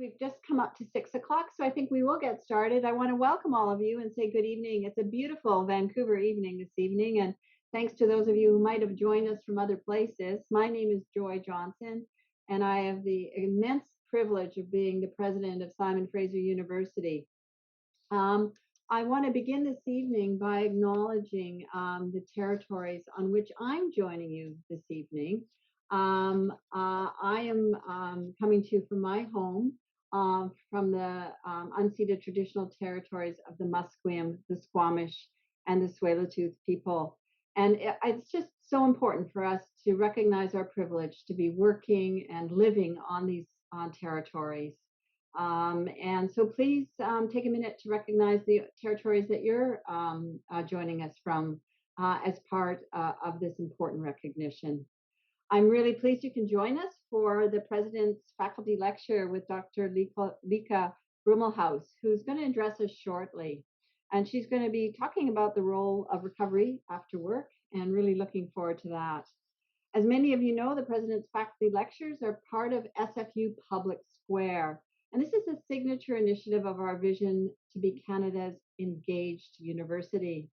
we've just come up to 6 o'clock, so I think we will get started. I want to welcome all of you and say good evening. It's a beautiful Vancouver evening this evening, and thanks to those of you who might have joined us from other places. My name is Joy Johnson, and I have the immense privilege of being the president of Simon Fraser University. I want to begin this evening by acknowledging the territories on which I'm joining you this evening. I am coming to you from my home, from the unceded traditional territories of the Musqueam, the Squamish, and the Tsleil-Waututh people. And it's just so important for us to recognize our privilege to be working and living on these territories. And so please take a minute to recognize the territories that you're joining us from as part of this important recognition. I'm really pleased you can join us for the President's Faculty Lecture with Dr. Lieke Brummelhuis, who's going to address us shortly. And she's going to be talking about the role of recovery after work, and really looking forward to that. As many of you know, the President's Faculty Lectures are part of SFU Public Square. And this is a signature initiative of our vision to be Canada's engaged university.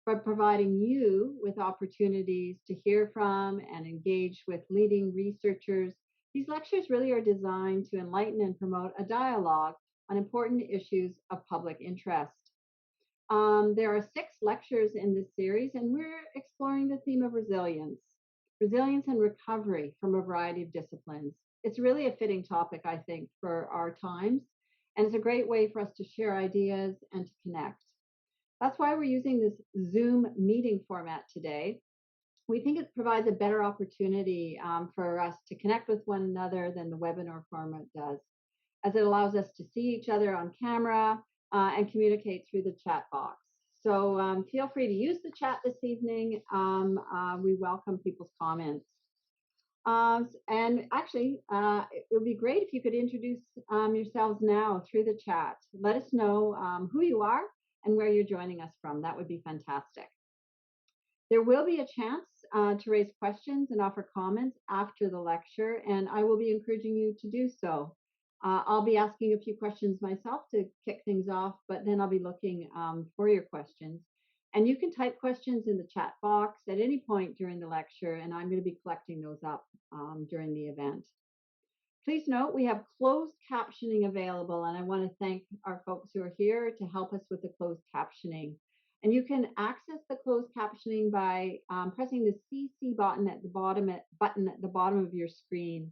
By providing you with opportunities to hear from and engage with leading researchers, these lectures really are designed to enlighten and promote a dialogue on important issues of public interest. There are 6 lectures in this series, and we're exploring the theme of resilience and recovery from a variety of disciplines. It's really a fitting topic, I think, for our times, and it's a great way for us to share ideas and to connect. That's why we're using this Zoom meeting format today. We think it provides a better opportunity for us to connect with one another than the webinar format does, as it allows us to see each other on camera and communicate through the chat box. So feel free to use the chat this evening. We welcome people's comments. And actually, it would be great if you could introduce yourselves now through the chat. Let us know who you are and where you're joining us from. That would be fantastic. There will be a chance to raise questions and offer comments after the lecture, and I will be encouraging you to do so. I'll be asking a few questions myself to kick things off, but then I'll be looking for your questions. And you can type questions in the chat box at any point during the lecture, and I'm going to be collecting those up during the event. Please note we have closed captioning available, and I want to thank our folks who are here to help us with the closed captioning. And you can access the closed captioning by pressing the CC button at the bottom of your screen.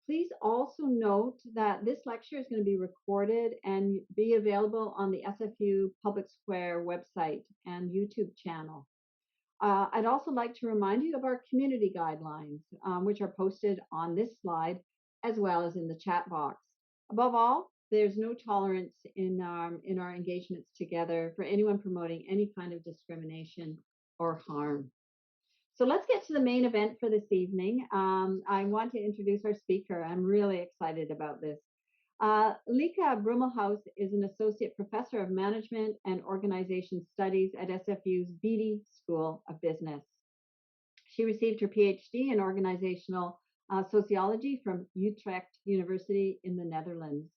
Please also note that this lecture is going to be recorded and be available on the SFU Public Square website and YouTube channel. I'd also like to remind you of our community guidelines, which are posted on this slide, as well as in the chat box. Above all, there's no tolerance in our engagements together for anyone promoting any kind of discrimination or harm. So let's get to the main event for this evening. I want to introduce our speaker. I'm really excited about this. Lieke Brummelhuis is an associate professor of management and organization studies at SFU's Beedie School of Business. She received her PhD in organizational sociology from Utrecht University in the Netherlands.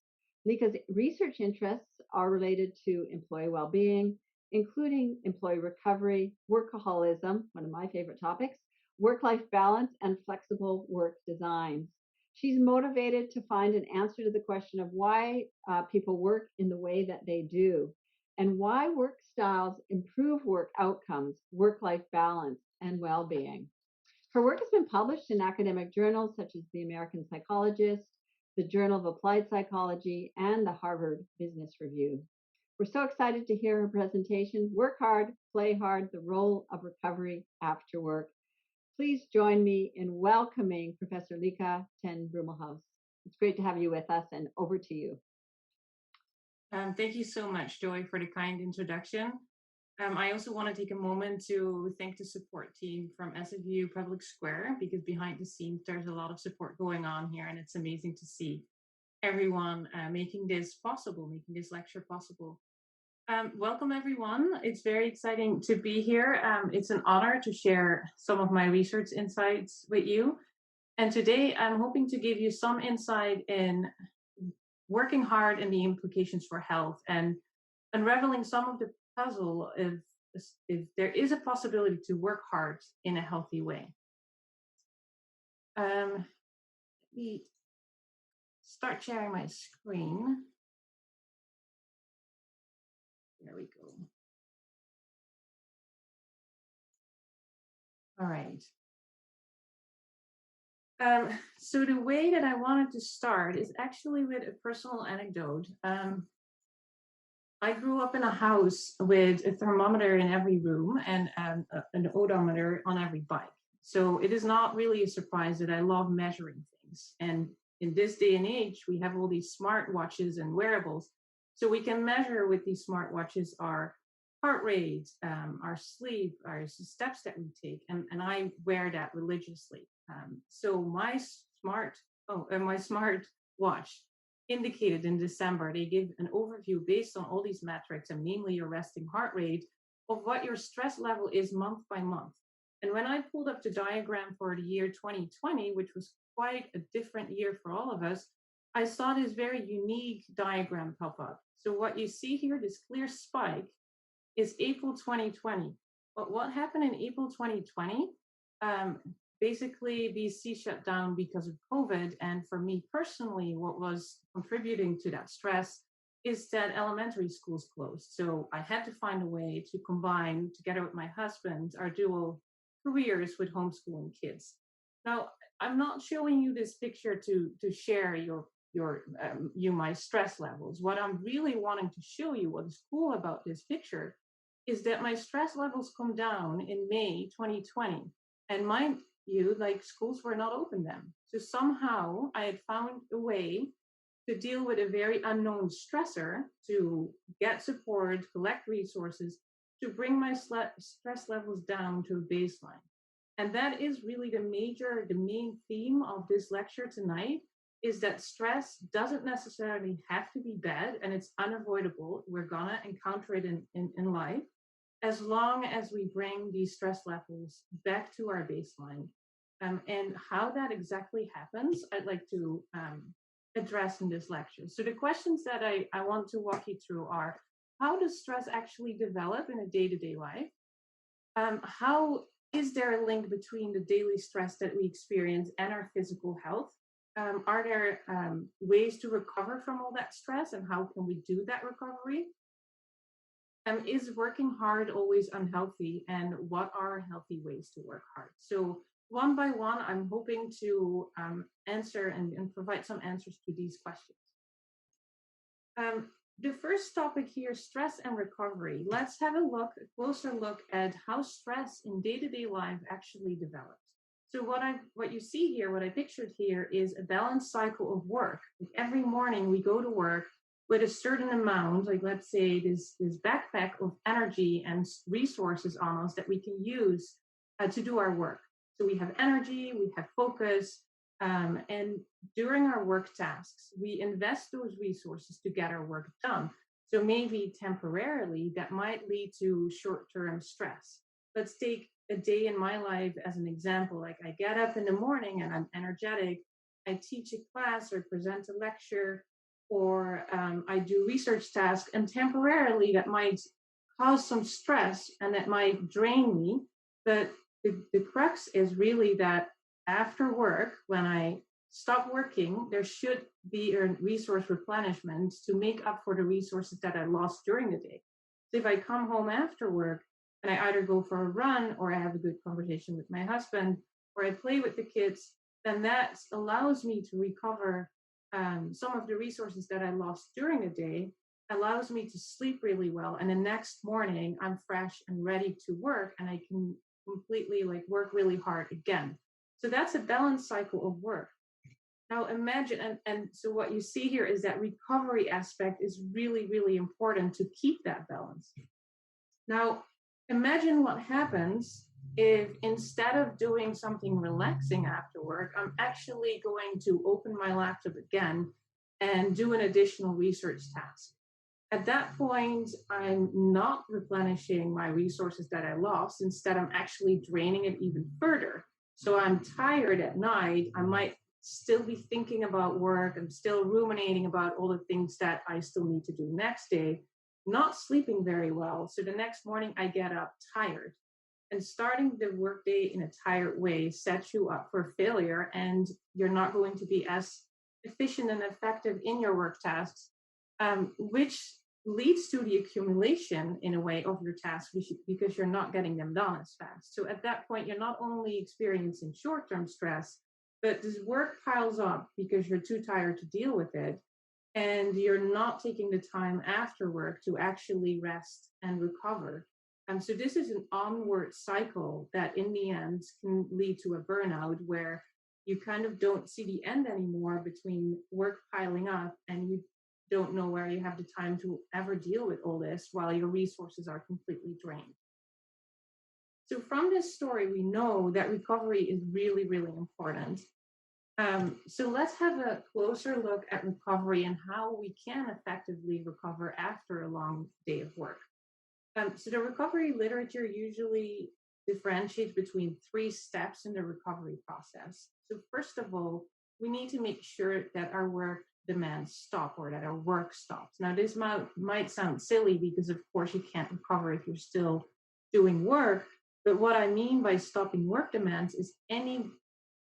Lieke's research interests are related to employee well-being, including employee recovery, workaholism, one of my favorite topics, work-life balance, and flexible work designs. She's motivated to find an answer to the question of why people work in the way that they do, and why work styles improve work outcomes, work-life balance, and well-being. Her work has been published in academic journals such as the American Psychologist, the Journal of Applied Psychology, and the Harvard Business Review. We're so excited to hear her presentation, Work Hard, Play Hard, the Role of Recovery After Work. Please join me in welcoming Professor Lieke ten Brummelhuis. It's great to have you with us, and over to you. Thank you so much, Joy, for the kind introduction. I also want to take a moment to thank the support team from SFU Public Square, because behind the scenes there's a lot of support going on here, and it's amazing to see everyone making this lecture possible. Welcome everyone. It's very exciting to be here. It's an honor to share some of my research insights with you. And today I'm hoping to give you some insight in working hard and the implications for health, and unraveling some of the puzzle if there is a possibility to work hard in a healthy way. Let me start sharing my screen. There we go. All right. So the way that I wanted to start is actually with a personal anecdote. I grew up in a house with a thermometer in every room and an odometer on every bike. So it is not really a surprise that I love measuring things. And in this day and age, we have all these smart watches and wearables. So we can measure with these smart watches our heart rate, our sleep, our steps that we take. And I wear that religiously. So my smart watch indicated in December, they give an overview based on all these metrics and mainly your resting heart rate of what your stress level is month by month. And when I pulled up the diagram for the year 2020, which was quite a different year for all of us, I saw this very unique diagram pop up. So what you see here, this clear spike, is April 2020. But what happened in April 2020? Basically, BC shut down because of COVID. And for me personally, what was contributing to that stress is that elementary schools closed. So I had to find a way to combine, together with my husband, our dual careers with homeschooling kids. Now, I'm not showing you this picture to share my stress levels. What I'm really wanting to show you, what is cool about this picture, is that my stress levels come down in May 2020. And mind you, like schools were not open then. So somehow I had found a way to deal with a very unknown stressor, to get support, collect resources, to bring my stress levels down to a baseline. And that is really the main theme of this lecture tonight, is that stress doesn't necessarily have to be bad, and it's unavoidable. We're gonna encounter it in life, as long as we bring these stress levels back to our baseline. And how that exactly happens, I'd like to address in this lecture. So the questions that I want to walk you through are: how does stress actually develop in a day-to-day life? How is there a link between the daily stress that we experience and our physical health? Are there ways to recover from all that stress, and how can we do that recovery? Is working hard always unhealthy, and what are healthy ways to work hard? So one by one, I'm hoping to answer and provide some answers to these questions. The first topic here, stress and recovery. Let's have a closer look at how stress in day-to-day life actually develops. So what you see here, what I pictured here, is a balanced cycle of work. Like every morning we go to work with a certain amount, like let's say this backpack of energy and resources on us that we can use to do our work. So we have energy, we have focus, and during our work tasks, we invest those resources to get our work done. So maybe temporarily that might lead to short-term stress. Let's take a day in my life as an example. Like I get up in the morning and I'm energetic. I teach a class or present a lecture, or I do research tasks, and temporarily that might cause some stress and that might drain me. But the crux is really that after work, when I stop working, there should be a resource replenishment to make up for the resources that I lost during the day. So if I come home after work and I either go for a run, or I have a good conversation with my husband, or I play with the kids, then that allows me to recover some of the resources that I lost during the day, allows me to sleep really well. And the next morning, I'm fresh and ready to work, and I can completely work really hard again. So that's a balanced cycle of work. Now imagine, and so what you see here is that recovery aspect is really, really important to keep that balance. Now, imagine what happens if instead of doing something relaxing after work, I'm actually going to open my laptop again and do an additional research task. At that point, I'm not replenishing my resources that I lost. Instead, I'm actually draining it even further. So I'm tired at night. I might still be thinking about work. I'm still ruminating about all the things that I still need to do next day, not sleeping very well. So the next morning I get up tired. And starting the workday in a tired way sets you up for failure, and you're not going to be as efficient and effective in your work tasks, which leads to the accumulation in a way of your tasks because you're not getting them done as fast. So at that point, you're not only experiencing short-term stress, but this work piles up because you're too tired to deal with it. And you're not taking the time after work to actually rest and recover. So this is an onward cycle that in the end can lead to a burnout where you kind of don't see the end anymore between work piling up and you don't know where you have the time to ever deal with all this while your resources are completely drained. So from this story, we know that recovery is really, really important. So let's have a closer look at recovery and how we can effectively recover after a long day of work. So the recovery literature usually differentiates between 3 steps in the recovery process. So first of all, we need to make sure that our work demands stop or that our work stops. Now, this might sound silly because, of course, you can't recover if you're still doing work. But what I mean by stopping work demands is any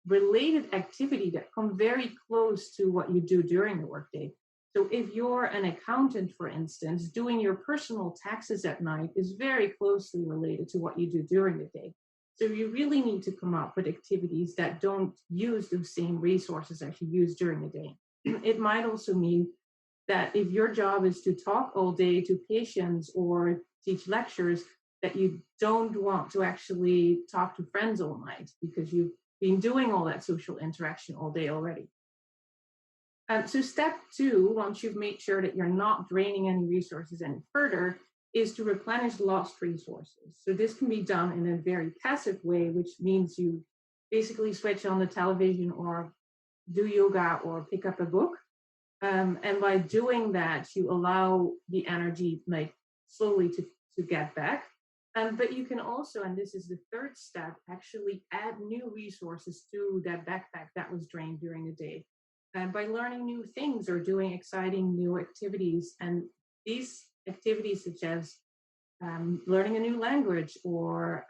related activity that come very close to what you do during the workday. So if you're an accountant, for instance, doing your personal taxes at night is very closely related to what you do during the day. So you really need to come up with activities that don't use the same resources as you use during the day. It might also mean that if your job is to talk all day to patients or teach lectures, that you don't want to actually talk to friends all night because you've been doing all that social interaction all day already. So step 2, once you've made sure that you're not draining any resources any further, is to replenish lost resources. So this can be done in a very passive way, which means you basically switch on the television or do yoga or pick up a book. And by doing that, you allow the energy like slowly to get back. But you can also, and this is the 3rd step, actually add new resources to that backpack that was drained during the day. And by learning new things or doing exciting new activities. And these activities such as learning a new language or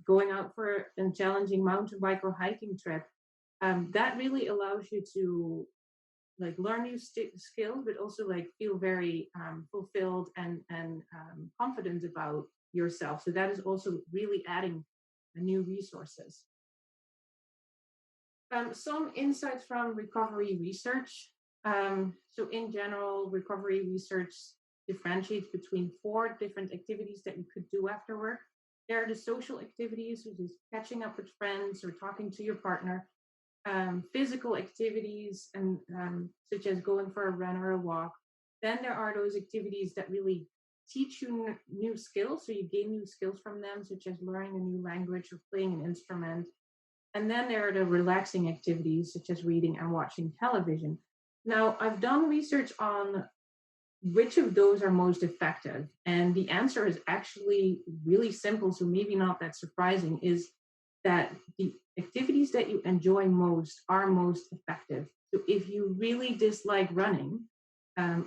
going out for a challenging mountain bike or hiking trip, that really allows you to like learn new skills, but also like feel very fulfilled and confident about yourself. So that is also really adding new resources. Some insights from recovery research. So in general, recovery research differentiates between 4 different activities that you could do after work. There are the social activities, which is catching up with friends or talking to your partner. Physical activities and such as going for a run or a walk. Then there are those activities that really teach you new skills, so you gain new skills from them, such as learning a new language or playing an instrument. And then there are the relaxing activities, such as reading and watching television. Now, I've done research on which of those are most effective, and the answer is actually really simple, so maybe not that surprising, is that the activities that you enjoy most are most effective. So if you really dislike running,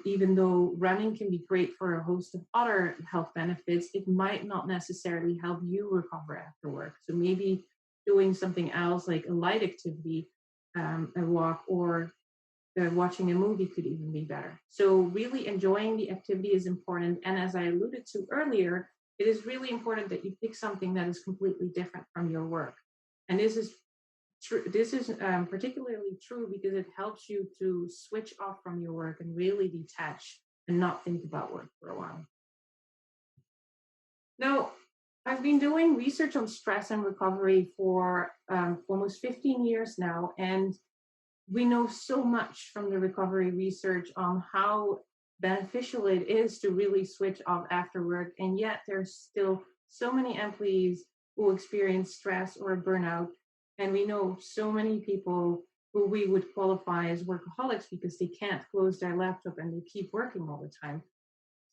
even though running can be great for a host of other health benefits, it might not necessarily help you recover after work. So maybe doing something else like a light activity, a walk, or watching a movie could even be better. So really enjoying the activity is important. And as I alluded to earlier, it is really important that you pick something that is completely different from your work. And this is true. This is particularly true because it helps you to switch off from your work and really detach and not think about work for a while. Now, I've been doing research on stress and recovery for almost 15 years now, and we know so much from the recovery research on how beneficial it is to really switch off after work, and yet there's still so many employees who experience stress or burnout, and we know so many people who we would qualify as workaholics because they can't close their laptop and they keep working all the time.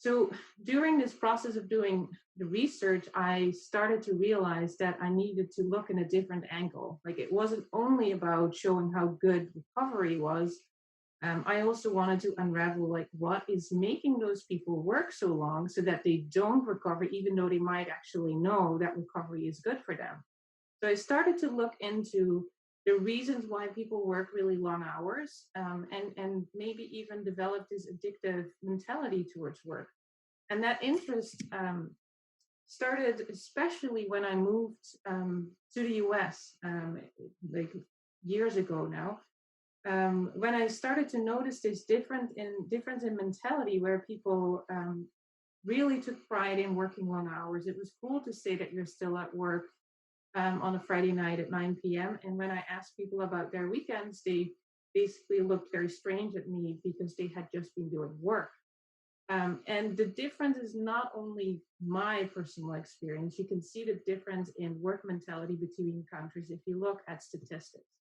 So during this process of doing the research, I started to realize that I needed to look in a different angle. Like it wasn't only about showing how good recovery was. I also wanted to unravel like what is making those people work so long so that they don't recover, even though they might actually know that recovery is good for them. So I started to look into the reasons why people work really long hours, and maybe even develop this addictive mentality towards work. And that interest started especially when I moved to the US, like years ago now. When I started to notice this difference in mentality, where people really took pride in working long hours. It was cool to say that you're still at work on a Friday night at 9 p.m. And when I asked people about their weekends, they basically looked very strange at me because they had just been doing work. And the difference is not only my personal experience, you can see the difference in work mentality between countries if you look at statistics.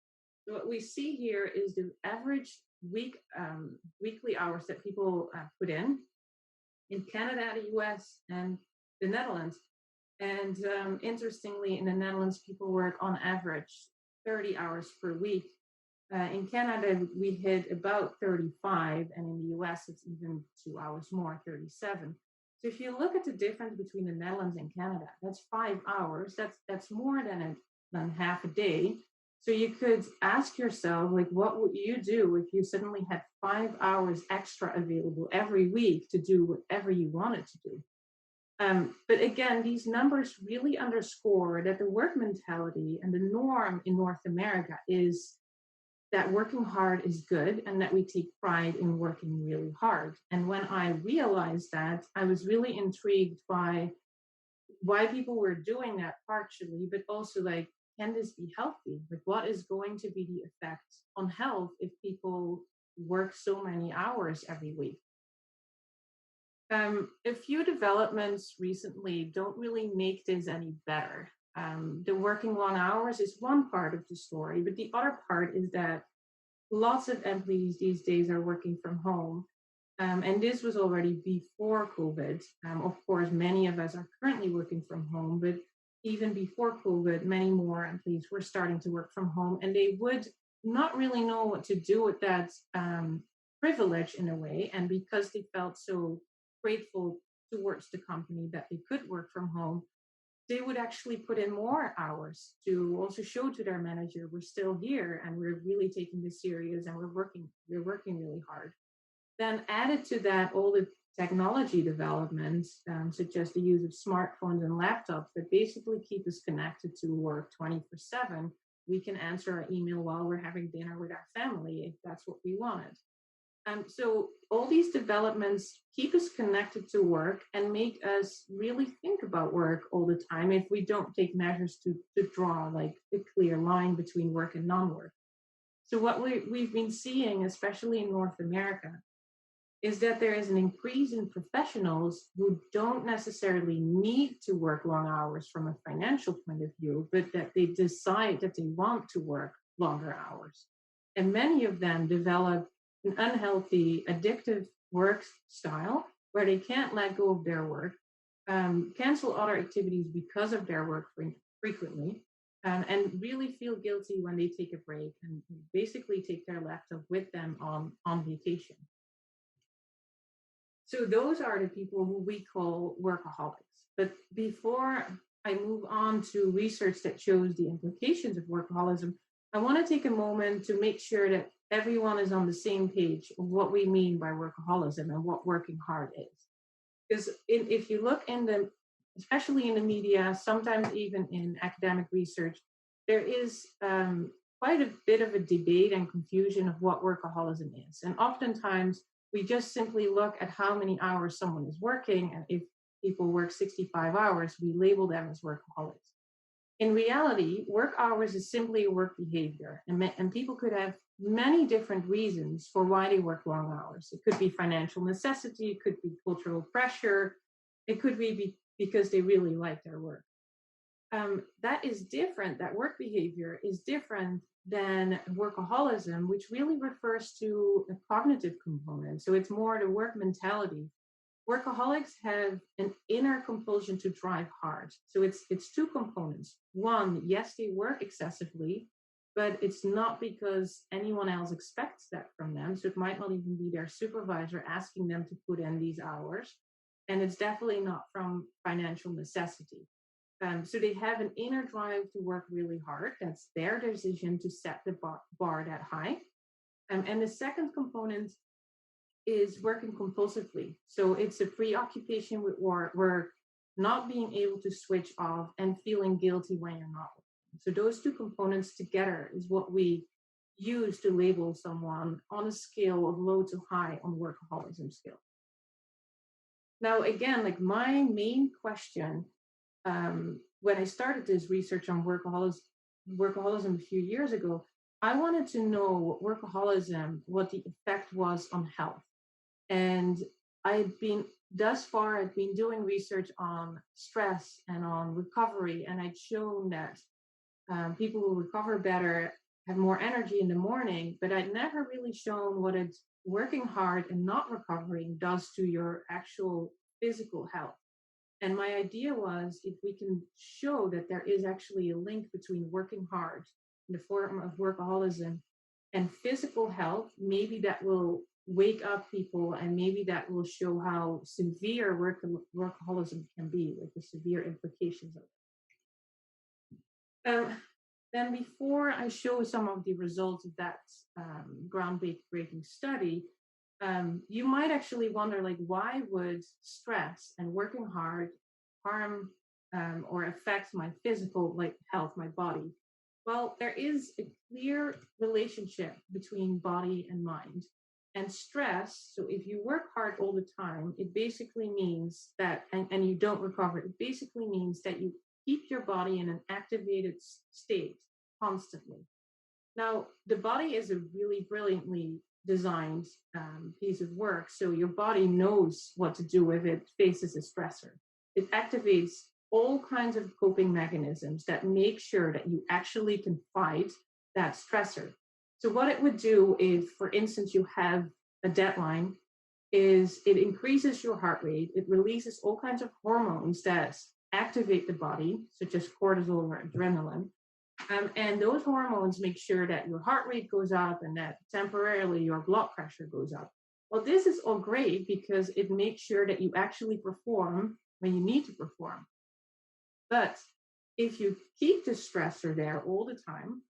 So what we see here is the average weekly hours that people put in Canada, the US, and the Netherlands. And interestingly, in the Netherlands, people work on average 30 hours per week. In Canada, we hit about 35, and in the US, it's even 2 hours more, 37. So if you look at the difference between the Netherlands and Canada, that's 5 hours. That's more than half a day. So you could ask yourself, like, what would you do if you suddenly had 5 hours extra available every week to do whatever you wanted to do? But again, these numbers really underscore that the work mentality and the norm in North America is that working hard is good and that we take pride in working really hard. And when I realized that, I was really intrigued by why people were doing that partially, but also like, can this be healthy? Like, what is going to be the effect on health if people work so many hours every week? A few developments recently don't really make this any better. The working long hours is one part of the story, but the other part is that lots of employees these days are working from home. And this was already before COVID. Of course, many of us are currently working from home, but even before COVID, many more employees were starting to work from home, and they would not really know what to do with that privilege in a way. And because they felt so grateful towards the company that they could work from home, they would actually put in more hours to also show to their manager, we're still here and we're really taking this serious and we're working really hard. Then added to that, all the technology developments, such as the use of smartphones and laptops that basically keep us connected to work 24/7. We can answer our email while we're having dinner with our family if that's what we wanted. So all these developments keep us connected to work and make us really think about work all the time if we don't take measures to draw like a clear line between work and non-work. So what we've been seeing, especially in North America, is that there is an increase in professionals who don't necessarily need to work long hours from a financial point of view, but that they decide that they want to work longer hours. And many of them develop an unhealthy, addictive work style where they can't let go of their work, cancel other activities because of their work frequently, and really feel guilty when they take a break and basically take their laptop with them on vacation. So those are the people who we call workaholics. But before I move on to research that shows the implications of workaholism, I want to take a moment to make sure that everyone is on the same page of what we mean by workaholism and what working hard is. Because if you look in the, especially in the media, sometimes even in academic research, there is quite a bit of a debate and confusion of what workaholism is. And oftentimes we just simply look at how many hours someone is working. And if people work 65 hours, we label them as workaholics. In reality, work hours is simply a work behavior, and people could have many different reasons for why they work long hours. It could be financial necessity, it could be cultural pressure, it could because they really like their work. That is different, that work behavior is different than workaholism, which really refers to a cognitive component. So it's more the work mentality. Workaholics have an inner compulsion to drive hard. So it's two components. One, yes, they work excessively, but it's not because anyone else expects that from them. So it might not even be their supervisor asking them to put in these hours. And it's definitely not from financial necessity. So they have an inner drive to work really hard. That's their decision to set the bar that high. And the second component is working compulsively. So it's a preoccupation with work, not being able to switch off, and feeling guilty when you're not working. So those two components together is what we use to label someone on a scale of low to high on workaholism scale. Now, again, like my main question when I started this research on workaholism a few years ago, I wanted to know what the effect was on health. And I've been doing research on stress and on recovery, and I'd shown that people who recover better have more energy in the morning, but I'd never really shown what working hard and not recovering does to your actual physical health. And my idea was if we can show that there is actually a link between working hard in the form of workaholism and physical health, maybe that will wake up people and maybe that will show how severe workaholism can be, like the severe implications of it. Then before I show some of the results of that groundbreaking study, you might actually wonder, like, why would stress and working hard harm or affect my physical, like, health, my body? Well, there is a clear relationship between body and mind. And stress, so if you work hard all the time, it basically means that, and you don't recover, it basically means that you keep your body in an activated state constantly. Now, the body is a really brilliantly designed piece of work. So your body knows what to do if it faces a stressor. It activates all kinds of coping mechanisms that make sure that you actually can fight that stressor. So what it would do if, for instance, you have a deadline, is it increases your heart rate. It releases all kinds of hormones that activate the body, such as cortisol or adrenaline. And those hormones make sure that your heart rate goes up and that temporarily your blood pressure goes up. Well, this is all great because it makes sure that you actually perform when you need to perform. But if you keep the stressor there all the time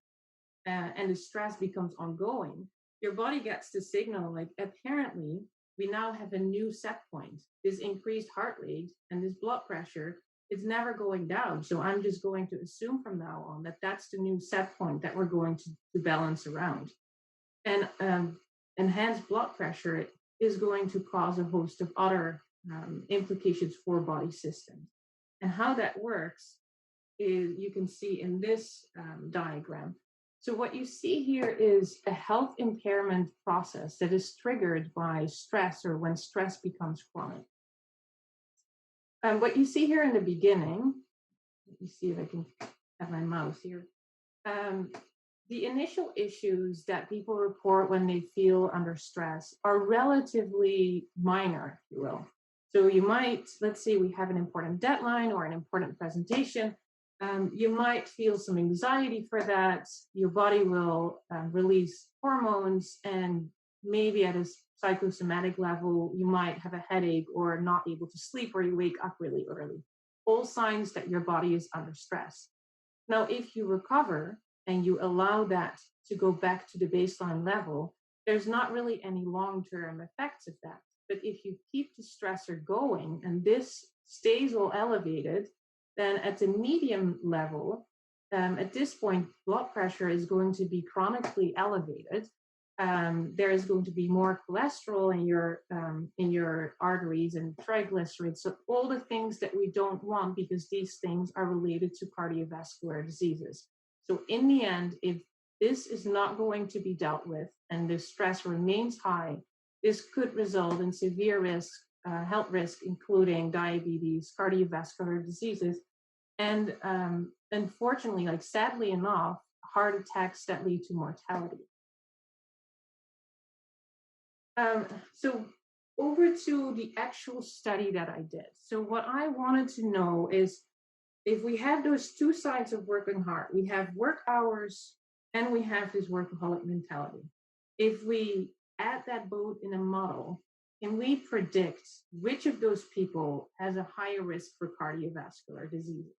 and the stress becomes ongoing, your body gets the signal like, apparently, we now have a new set point. This increased heart rate and this blood pressure, it's never going down. So I'm just going to assume from now on that that's the new set point that we're going to balance around. And enhanced blood pressure is going to cause a host of other implications for body systems. And how that works is you can see in this diagram. So what you see here is a health impairment process that is triggered by stress or when stress becomes chronic. What you see here in the beginning, let me see if I can have my mouse here. The initial issues that people report when they feel under stress are relatively minor, if you will. So you might, let's say we have an important deadline or an important presentation. You might feel some anxiety for that. Your body will release hormones, and maybe at a psychosomatic level, you might have a headache or not able to sleep, or you wake up really early. All signs that your body is under stress. Now, if you recover and you allow that to go back to the baseline level, there's not really any long-term effects of that. But if you keep the stressor going and this stays all elevated, then at the medium level, at this point, blood pressure is going to be chronically elevated. There is going to be more cholesterol in your arteries and triglycerides. So all the things that we don't want, because these things are related to cardiovascular diseases. So in the end, if this is not going to be dealt with and the stress remains high, this could result in severe risk, health risk, including diabetes, cardiovascular diseases, and unfortunately, like sadly enough, heart attacks that lead to mortality. So over to the actual study that I did. So what I wanted to know is, if we have those two sides of working hard, we have work hours and we have this workaholic mentality. If we add that both in a model, can we predict which of those people has a higher risk for cardiovascular diseases?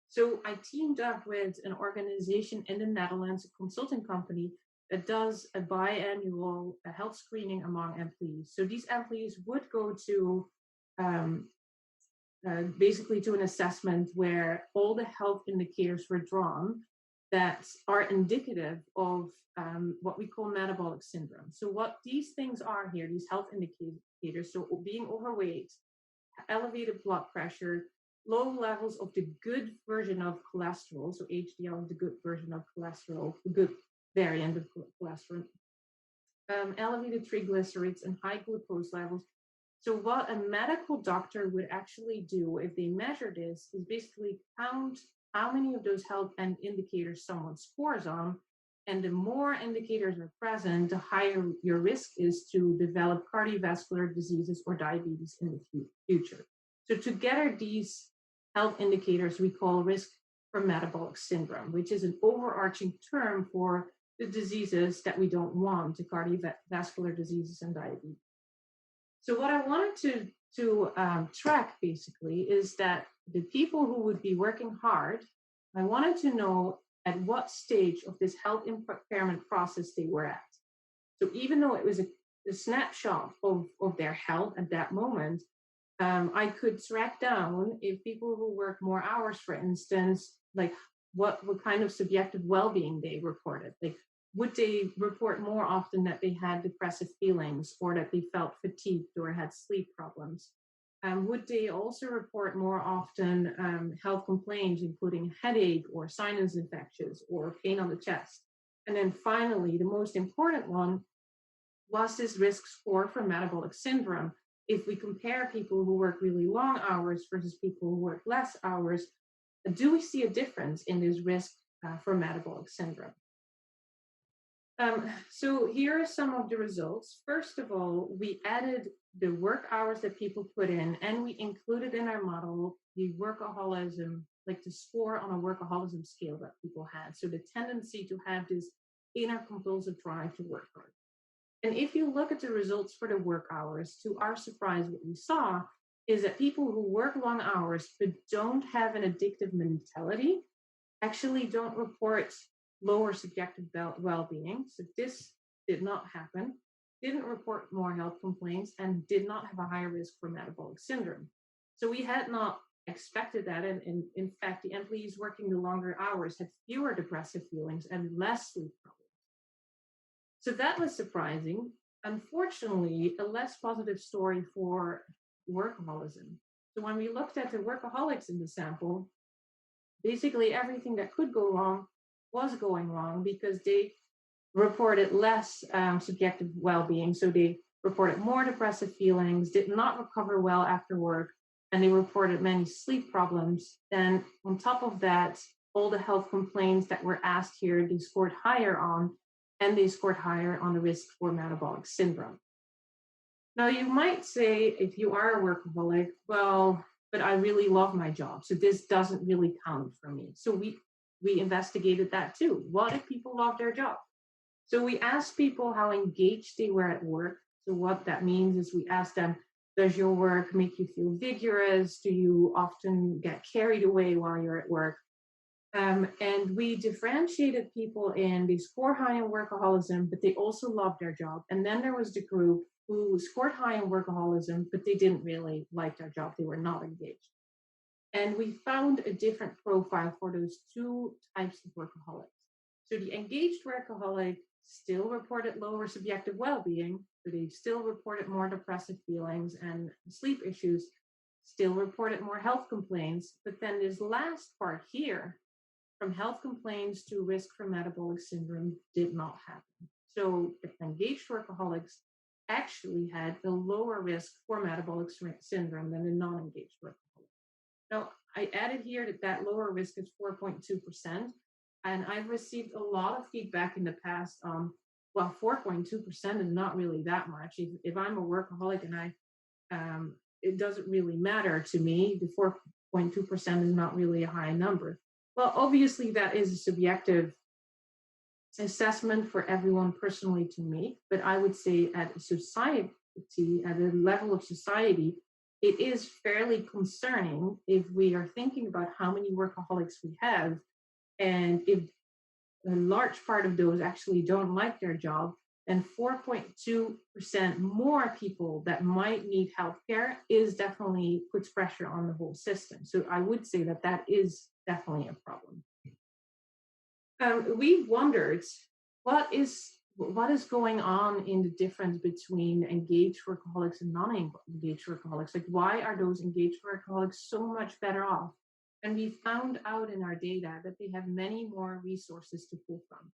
So I teamed up with an organization in the Netherlands, a consulting company that does a biannual health screening among employees. So these employees would go to um, basically to an assessment where all the health indicators were drawn that are indicative of what we call metabolic syndrome. So what these things are here, these health indicators, so being overweight, elevated blood pressure, low levels of the good version of cholesterol, so HDL is the good version of cholesterol, the good variant of cholesterol, elevated triglycerides and high glucose levels. So what a medical doctor would actually do if they measure this is basically count how many of those health and indicators someone scores on. And the more indicators are present, the higher your risk is to develop cardiovascular diseases or diabetes in the future. So together, these health indicators we call risk for metabolic syndrome, which is an overarching term for the diseases that we don't want, the cardiovascular diseases and diabetes. So what I wanted to track basically is that the people who would be working hard, I wanted to know at what stage of this health impairment process they were at. So even though it was a snapshot of their health at that moment, I could track down if people who work more hours, for instance, like what kind of subjective well-being they reported. Like, would they report more often that they had depressive feelings or that they felt fatigued or had sleep problems? Would they also report more often health complaints, including headache or sinus infections or pain on the chest? And then finally, the most important one was this risk score for metabolic syndrome. If we compare people who work really long hours versus people who work less hours, do we see a difference in this risk for metabolic syndrome? So here are some of the results. First of all, we added the work hours that people put in, and we included in our model the workaholism, like the score on a workaholism scale that people had. So the tendency to have this inner compulsive drive to work hard. And if you look at the results for the work hours, to our surprise, what we saw is that people who work long hours but don't have an addictive mentality actually don't report lower subjective well-being. So this did not happen, didn't report more health complaints, and did not have a higher risk for metabolic syndrome. So we had not expected that. And in fact, the employees working the longer hours had fewer depressive feelings and less sleep problems. So that was surprising. Unfortunately, a less positive story for workaholism. So when we looked at the workaholics in the sample, basically everything that could go wrong was going wrong because they reported less subjective well-being. So they reported more depressive feelings, did not recover well after work, and they reported many sleep problems. Then on top of that, all the health complaints that were asked here, they scored higher on, and they scored higher on the risk for metabolic syndrome. Now, you might say, if you are a workaholic, well, but I really love my job, so this doesn't really count for me. So we investigated that too. What if people love their job? So we asked people how engaged they were at work. So what that means is we asked them, does your work make you feel vigorous? Do you often get carried away while you're at work? And we differentiated people in they score high in workaholism, but they also loved their job. And then there was the group who scored high in workaholism, but they didn't really like their job. They were not engaged. And we found a different profile for those two types of workaholics. So the engaged workaholic still reported lower subjective well-being, but they still reported more depressive feelings and sleep issues, still reported more health complaints. But then this last part here, from health complaints to risk for metabolic syndrome, did not happen. So the engaged workaholics actually had a lower risk for metabolic syndrome than the non-engaged workaholics. Now, I added here that lower risk is 4.2%. And I've received a lot of feedback in the past on well, 4.2% is not really that much. If I'm a workaholic and it doesn't really matter to me, the 4.2% is not really a high number. Well, obviously, that is a subjective assessment for everyone personally to make, but I would say at a society, at a level of society, it is fairly concerning if we are thinking about how many workaholics we have, and if a large part of those actually don't like their job, and 4.2% more people that might need healthcare is definitely puts pressure on the whole system. So I would say that that is definitely a problem. We wondered what is going on in the difference between engaged workaholics and non-engaged workaholics. Like, why are those engaged workaholics so much better off? And we found out in our data that they have many more resources to pull from.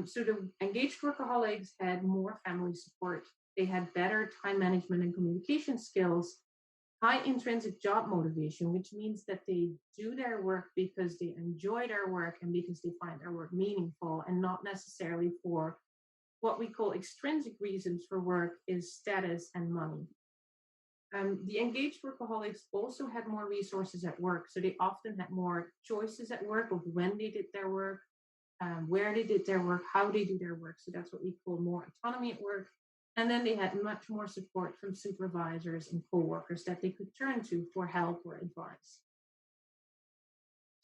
So the engaged workaholics had more family support. They had better time management and communication skills, high intrinsic job motivation, which means that they do their work because they enjoy their work and because they find their work meaningful, and not necessarily for what we call extrinsic reasons for work is status and money. The engaged workaholics also had more resources at work. So they often had more choices at work of when they did their work, where they did their work, how they do their work. So that's what we call more autonomy at work. And then they had much more support from supervisors and coworkers that they could turn to for help or advice.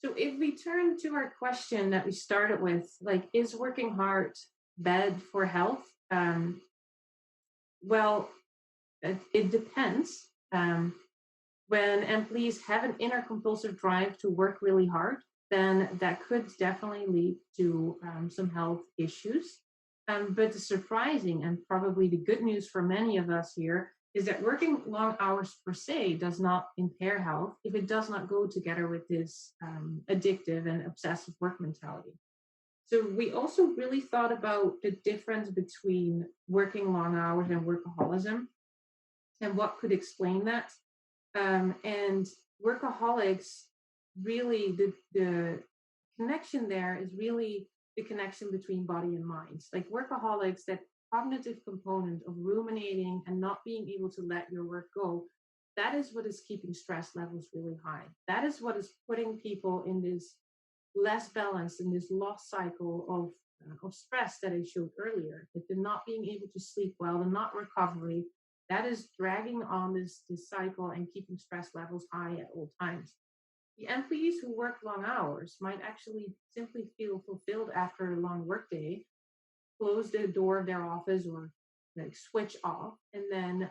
So if we turn to our question that we started with, like, is working hard bad for health? Well, it depends. When employees have an inner compulsive drive to work really hard, then that could definitely lead to some health issues. But the surprising and probably the good news for many of us here is that working long hours per se does not impair health if it does not go together with this addictive and obsessive work mentality. So we also really thought about the difference between working long hours and workaholism and what could explain that. And workaholics, really, the connection there is really the connection between body and mind. Like workaholics, that cognitive component of ruminating and not being able to let your work go, that is what is keeping stress levels really high. That is what is putting people in this less balance, in this lost cycle of stress that I showed earlier. Like the not being able to sleep well, the not recovery, that is dragging on this cycle and keeping stress levels high at all times. The employees who work long hours might actually simply feel fulfilled after a long workday, close the door of their office or like switch off, and then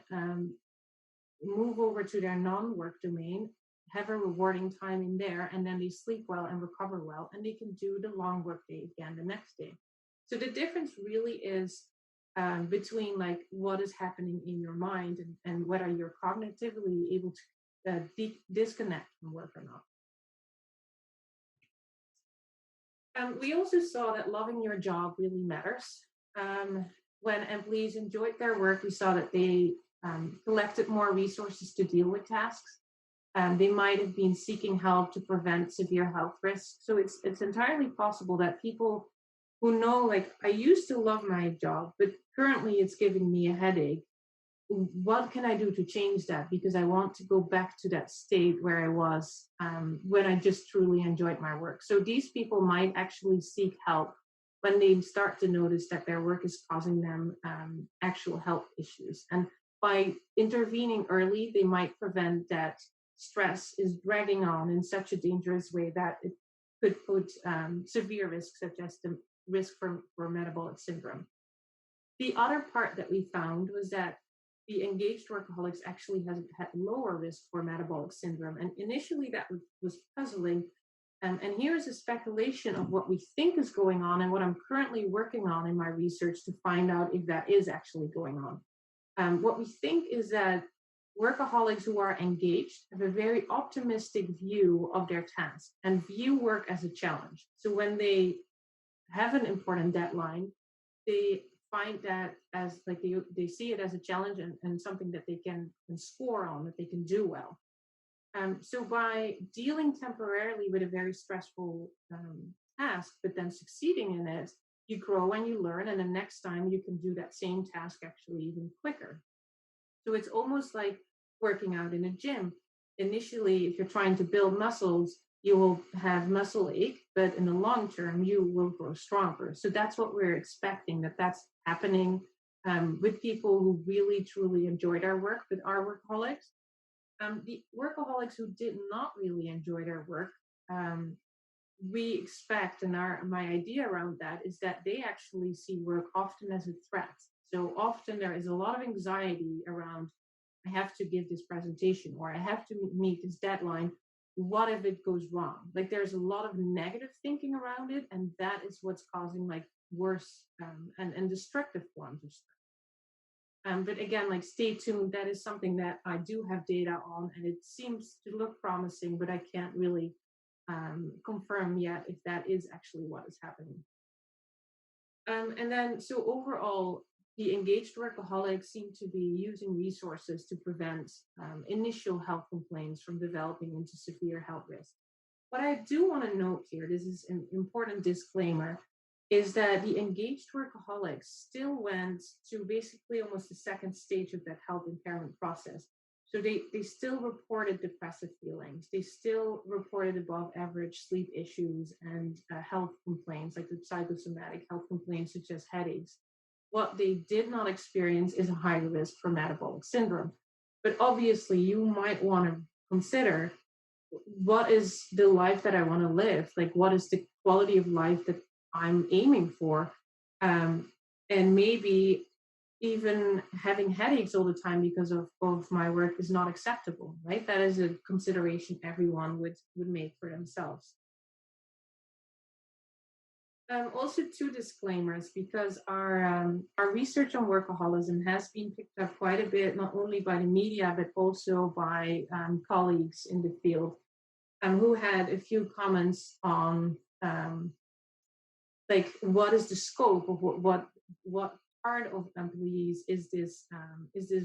move over to their non-work domain, have a rewarding time in there, and then they sleep well and recover well, and they can do the long workday again the next day. So the difference really is between like what is happening in your mind and whether you're cognitively able to disconnect from work or not. We also saw that loving your job really matters. When employees enjoyed their work, we saw that they collected more resources to deal with tasks. They might have been seeking help to prevent severe health risks. So it's entirely possible that people who know, like, I used to love my job, but currently it's giving me a headache. What can I do to change that? Because I want to go back to that state where I was when I just truly enjoyed my work. So these people might actually seek help when they start to notice that their work is causing them actual health issues. And by intervening early, they might prevent that stress is dragging on in such a dangerous way that it could put severe risks, such as the risk for metabolic syndrome. The other part that we found was that the engaged workaholics actually had lower risk for metabolic syndrome. And initially that was puzzling. And here's a speculation of what we think is going on and what I'm currently working on in my research to find out if that is actually going on. What we think is that workaholics who are engaged have a very optimistic view of their task and view work as a challenge. So when they have an important deadline, they find that as like they see it as a challenge and something that they can score on, that they can do well. So by dealing temporarily with a very stressful task, but then succeeding in it, you grow and you learn, and the next time you can do that same task actually even quicker. So it's almost like working out in a gym. Initially, if you're trying to build muscles, you will have muscle ache, but in the long term, you will grow stronger. So that's what we're expecting, that's happening with people who really truly enjoyed our work, with our workaholics. The workaholics who did not really enjoy their work, um, we expect, and my idea around that is that they actually see work often as a threat. So often there is a lot of anxiety around, I have to give this presentation, or I have to meet this deadline. What if it goes wrong? Like there's a lot of negative thinking around it, and that is what's causing like worse and destructive forms of stress. But again, like stay tuned. That is something that I do have data on, and it seems to look promising, but I can't really confirm yet if that is actually what is happening. And then, so overall, the engaged workaholics seem to be using resources to prevent initial health complaints from developing into severe health risk. What I do want to note here, this is an important disclaimer, is that the engaged workaholics still went to basically almost the second stage of that health impairment process. So they still reported depressive feelings. They still reported above average sleep issues and health complaints, like the psychosomatic health complaints, such as headaches. What they did not experience is a high risk for metabolic syndrome. But obviously, you might want to consider, what is the life that I want to live? Like, what is the quality of life that I'm aiming for? And maybe even having headaches all the time because of my work is not acceptable, right? That is a consideration everyone would make for themselves. Also, two disclaimers, because our research on workaholism has been picked up quite a bit, not only by the media but also by colleagues in the field, who had a few comments on like what is the scope of what part of employees is this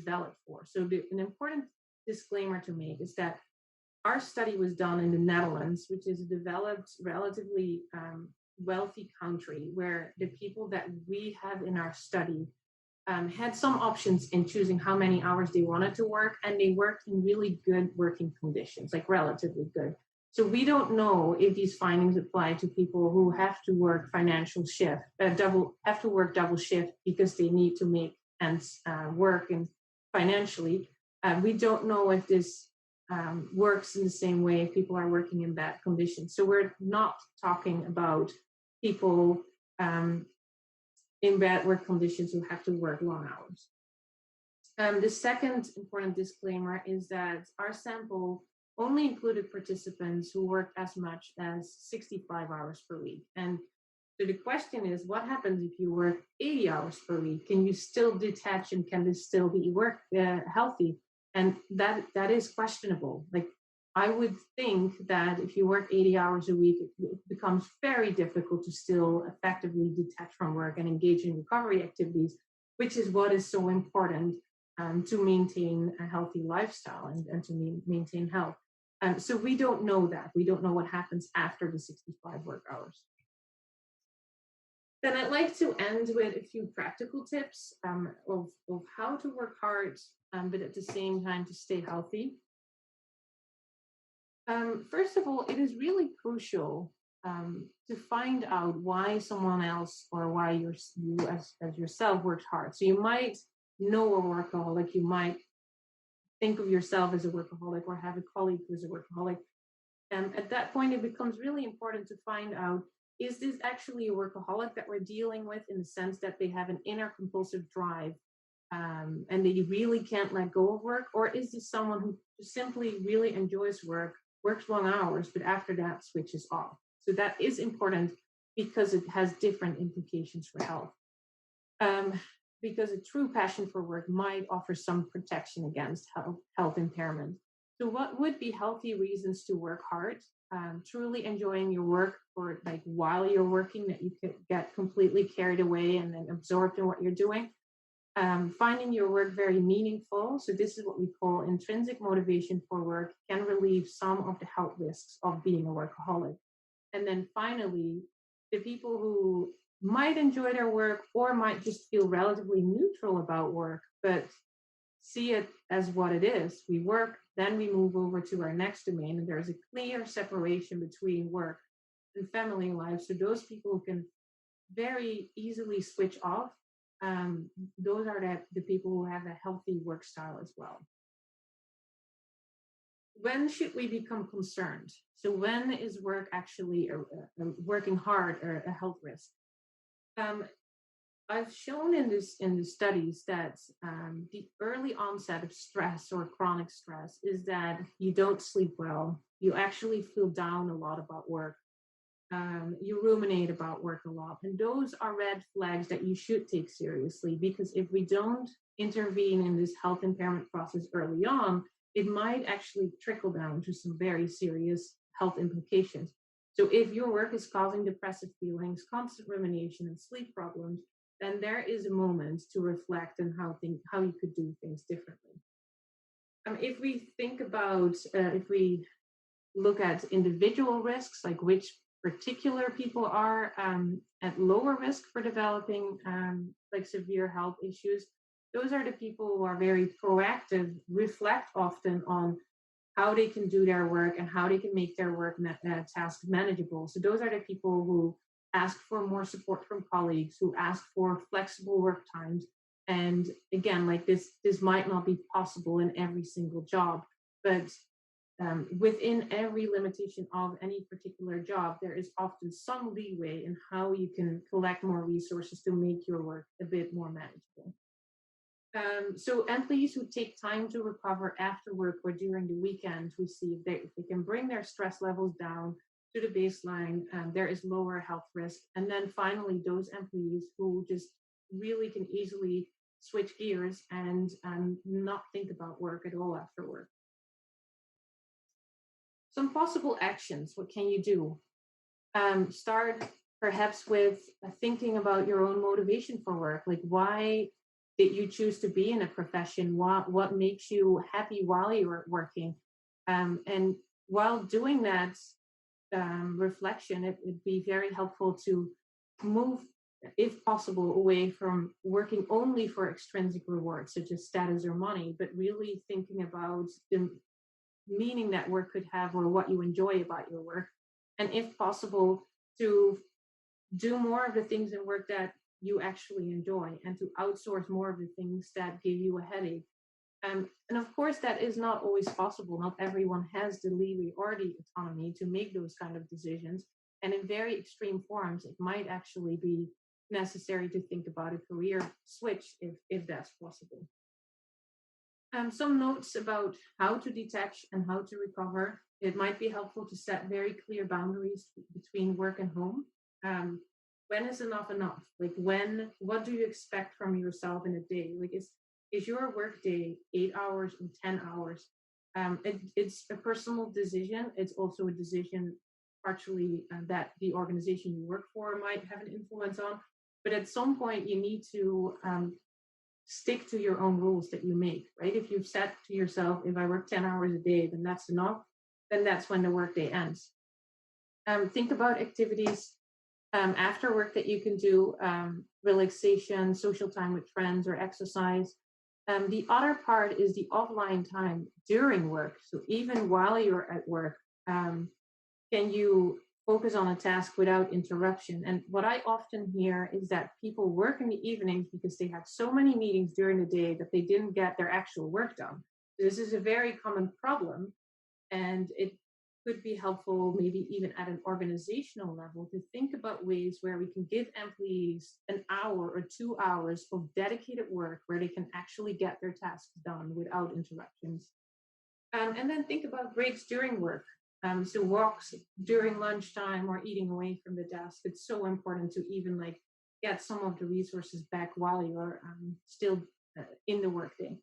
valid for. So an important disclaimer to make is that our study was done in the Netherlands, which is a developed, relatively wealthy country, where the people that we have in our study had some options in choosing how many hours they wanted to work, and they worked in really good working conditions, like relatively good. So we don't know if these findings apply to people who have to work have to work double shift because they need to make ends work and financially. We don't know if this works in the same way if people are working in bad conditions. So we're not talking about people in bad work conditions who have to work long hours. The second important disclaimer is that our sample only included participants who worked as much as 65 hours per week. And so the question is, what happens if you work 80 hours per week? Can you still detach, and can this still be work healthy? And that is questionable. Like, I would think that if you work 80 hours a week, it becomes very difficult to still effectively detach from work and engage in recovery activities, which is what is so important to maintain a healthy lifestyle and to maintain health. So we don't know that. We don't know what happens after the 65 work hours. Then I'd like to end with a few practical tips of how to work hard, but at the same time to stay healthy. First of all, it is really crucial to find out why someone else or why you as yourself worked hard. So you might know a workaholic, you might think of yourself as a workaholic or have a colleague who's a workaholic. At that point, it becomes really important to find out, is this actually a workaholic that we're dealing with, in the sense that they have an inner compulsive drive and they really can't let go of work? Or is this someone who simply really enjoys work, works long hours, but after that switches off? So that is important because it has different implications for health. Because a true passion for work might offer some protection against health impairment. So what would be healthy reasons to work hard? Truly enjoying your work, or like while you're working, that you could get completely carried away and then absorbed in what you're doing. Finding your work very meaningful. So this is what we call intrinsic motivation for work, can relieve some of the health risks of being a workaholic. And then finally, the people who might enjoy their work or might just feel relatively neutral about work, but see it as what it is. We work, then we move over to our next domain, and there's a clear separation between work and family life. So those people who can very easily switch off, those are the people who have a healthy work style as well. When should we become concerned? So when is work actually working hard or a health risk? Um, I've shown in the studies that the early onset of stress or chronic stress is that you don't sleep well. You actually feel down a lot about work. You ruminate about work a lot, and those are red flags that you should take seriously. Because if we don't intervene in this health impairment process early on, it might actually trickle down to some very serious health implications. So if your work is causing depressive feelings, constant rumination, and sleep problems, then there is a moment to reflect on how you could do things differently. If we think about if we look at individual risks, like which particular people are at lower risk for developing like severe health issues, those are the people who are very proactive, reflect often on how they can do their work and how they can make their task manageable. So those are the people who ask for more support from colleagues, who ask for flexible work times. And again, like this might not be possible in every single job, but within every limitation of any particular job, there is often some leeway in how you can collect more resources to make your work a bit more manageable. So employees who take time to recover after work or during the weekend, we see if they can bring their stress levels down to the baseline, there is lower health risk. And then finally, those employees who just really can easily switch gears and not think about work at all after work. Some possible actions. What can you do? Start perhaps with thinking about your own motivation for work. Like, why did you choose to be in a profession? What makes you happy while you're working? And while doing that reflection, it'd be very helpful to move, if possible, away from working only for extrinsic rewards, such as status or money, but really thinking about the meaning that work could have or what you enjoy about your work. And if possible, to do more of the things in work that you actually enjoy and to outsource more of the things that give you a headache. And of course, that is not always possible. Not everyone has the leeway or the autonomy to make those kind of decisions. And in very extreme forms, it might actually be necessary to think about a career switch if that's possible. Some notes about how to detach and how to recover. It might be helpful to set very clear boundaries between work and home. When is enough enough? Like what do you expect from yourself in a day? Like is your work day 8 hours or 10 hours? It's a personal decision. It's also a decision partially that the organization you work for might have an influence on. But at some point, you need to stick to your own rules that you make, right? If you've said to yourself, if I work 10 hours a day, then that's enough, then that's when the workday ends. Think about activities after work that you can do, relaxation, social time with friends, or exercise. The other part is the offline time during work. So even while you're at work, can you focus on a task without interruption? And what I often hear is that people work in the evenings because they had so many meetings during the day that they didn't get their actual work done. This is a very common problem, and it could be helpful, maybe even at an organizational level, to think about ways where we can give employees an hour or 2 hours of dedicated work where they can actually get their tasks done without interruptions. And then think about breaks during work. So walks during lunchtime or eating away from the desk. It's so important to even like get some of the resources back while you're still in the workday.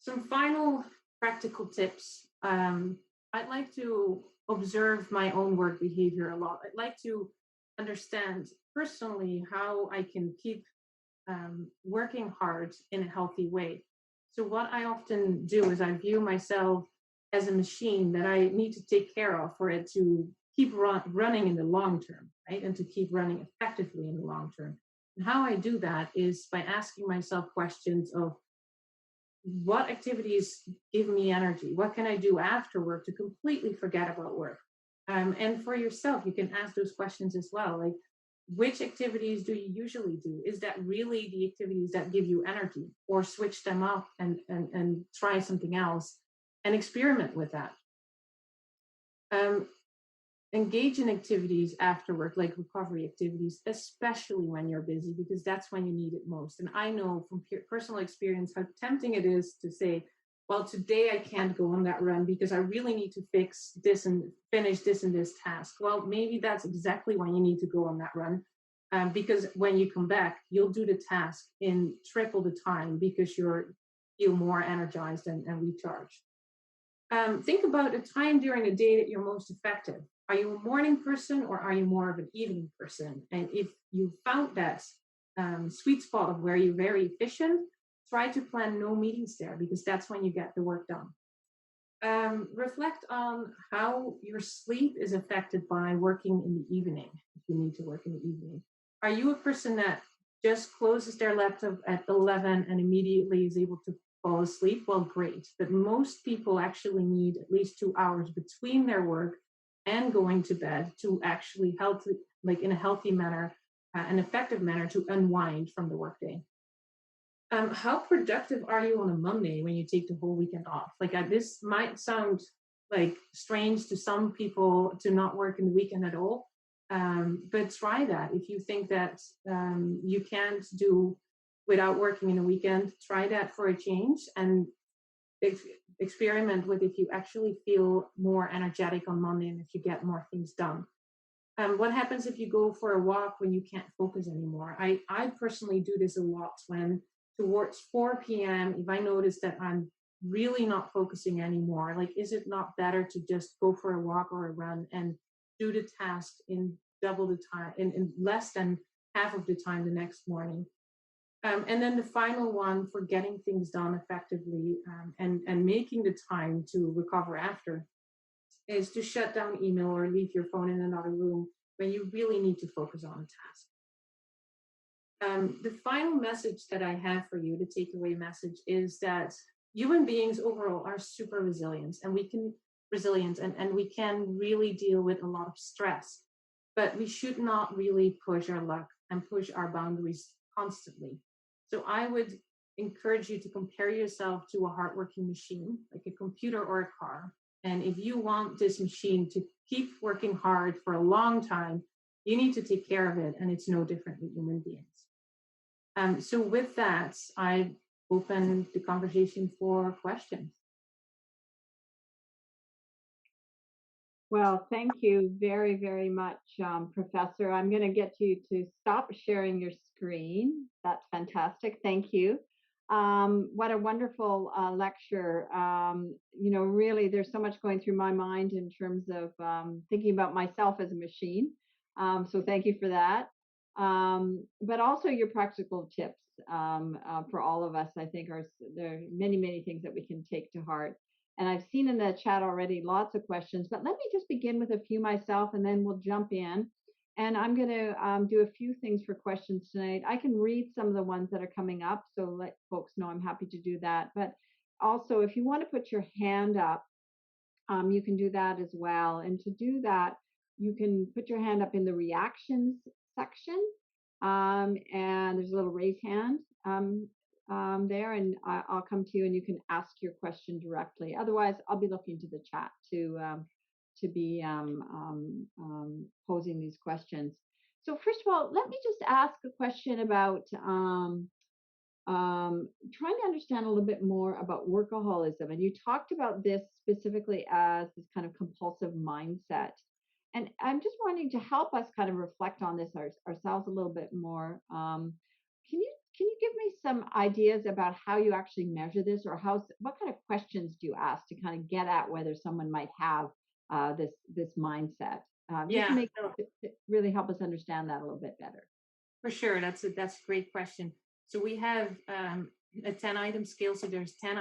Some final practical tips. I'd like to observe my own work behavior a lot. I'd like to understand personally how I can keep working hard in a healthy way. So what I often do is I view myself as a machine that I need to take care of for it to keep running in the long term, right? And to keep running effectively in the long term. And how I do that is by asking myself questions of what activities give me energy? What can I do after work to completely forget about work? And for yourself, you can ask those questions as well. Like, which activities do you usually do? Is that really the activities that give you energy? Or switch them up and try something else and experiment with that. Um, Engage in activities after work, like recovery activities, especially when you're busy, because that's when you need it most. And I know from personal experience how tempting it is to say, well, today I can't go on that run because I really need to fix this and finish this and this task. Well, maybe that's exactly when you need to go on that run. Because when you come back, you'll do the task in triple the time because you're feel more energized and recharged. Think about a time during the day that you're most effective. Are you a morning person or are you more of an evening person? And if you found that sweet spot of where you're very efficient, try to plan no meetings there because that's when you get the work done. Reflect on how your sleep is affected by working in the evening, if you need to work in the evening. Are you a person that just closes their laptop at 11 and immediately is able to fall asleep? Well, great. But most people actually need at least 2 hours between their work and going to bed to actually help, like in a healthy manner, an effective manner to unwind from the workday. How productive are you on a Monday when you take the whole weekend off? Like this might sound like strange to some people to not work in the weekend at all, but try that. If you think that you can't do without working in a weekend, try that for a change and ex- experiment with if you actually feel more energetic on Monday and if you get more things done. What happens if you go for a walk when you can't focus anymore? I personally do this a lot when towards 4 p.m., if I notice that I'm really not focusing anymore, like, is it not better to just go for a walk or a run and do the task in double the time, in less than half of the time the next morning? And then the final one for getting things done effectively and making the time to recover after is to shut down email or leave your phone in another room when you really need to focus on a task. The final message that I have for you, the takeaway message, is that human beings overall are super resilient and and we can really deal with a lot of stress. But we should not really push our luck and push our boundaries constantly. So I would encourage you to compare yourself to a hardworking machine, like a computer or a car. And if you want this machine to keep working hard for a long time, you need to take care of it. And it's no different with human beings. So with that, I open the conversation for questions. Well, thank you very, very much, Professor. I'm going to get you to stop sharing your screen. That's fantastic. Thank you. What a wonderful lecture. Really, there's so much going through my mind in terms of thinking about myself as a machine. So thank you for that. But also your practical tips for all of us, I think, there are many, many things that we can take to heart. And I've seen in the chat already lots of questions, but let me just begin with a few myself and then we'll jump in. And I'm going to do a few things for questions tonight. I can read some of the ones that are coming up, so let folks know I'm happy to do that. But also, if you want to put your hand up, you can do that as well. And to do that, you can put your hand up in the reactions section. And there's a little raise hand there, and I'll come to you and you can ask your question directly. Otherwise, I'll be looking to the chat to be posing these questions. So first of all, let me just ask a question about trying to understand a little bit more about workaholism. And you talked about this specifically as this kind of compulsive mindset. And I'm just wanting to help us kind of reflect on this ourselves a little bit more. Can you give me some ideas about how you actually measure this, or what kind of questions do you ask to kind of get at whether someone might have this mindset? Just to really help us understand that a little bit better. For sure, that's a great question. So we have a 10-item scale. So there's 10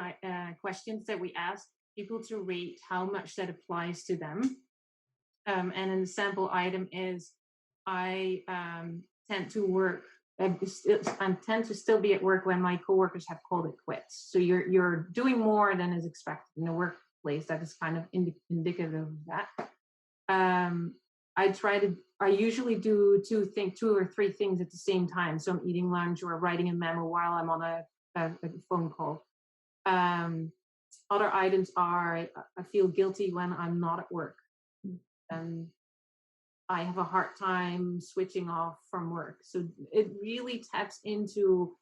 questions that we ask people to rate how much that applies to them. And then the sample item is I tend to work. I tend to still be at work when my coworkers have called it quits. So you're doing more than is expected in the workplace. That is kind of indicative of that. Um, I usually do two or three things at the same time. So I'm eating lunch or writing a memo while I'm on a phone call. Um, Other items are I feel guilty when I'm not at work. And I have a hard time switching off from work. So it really taps into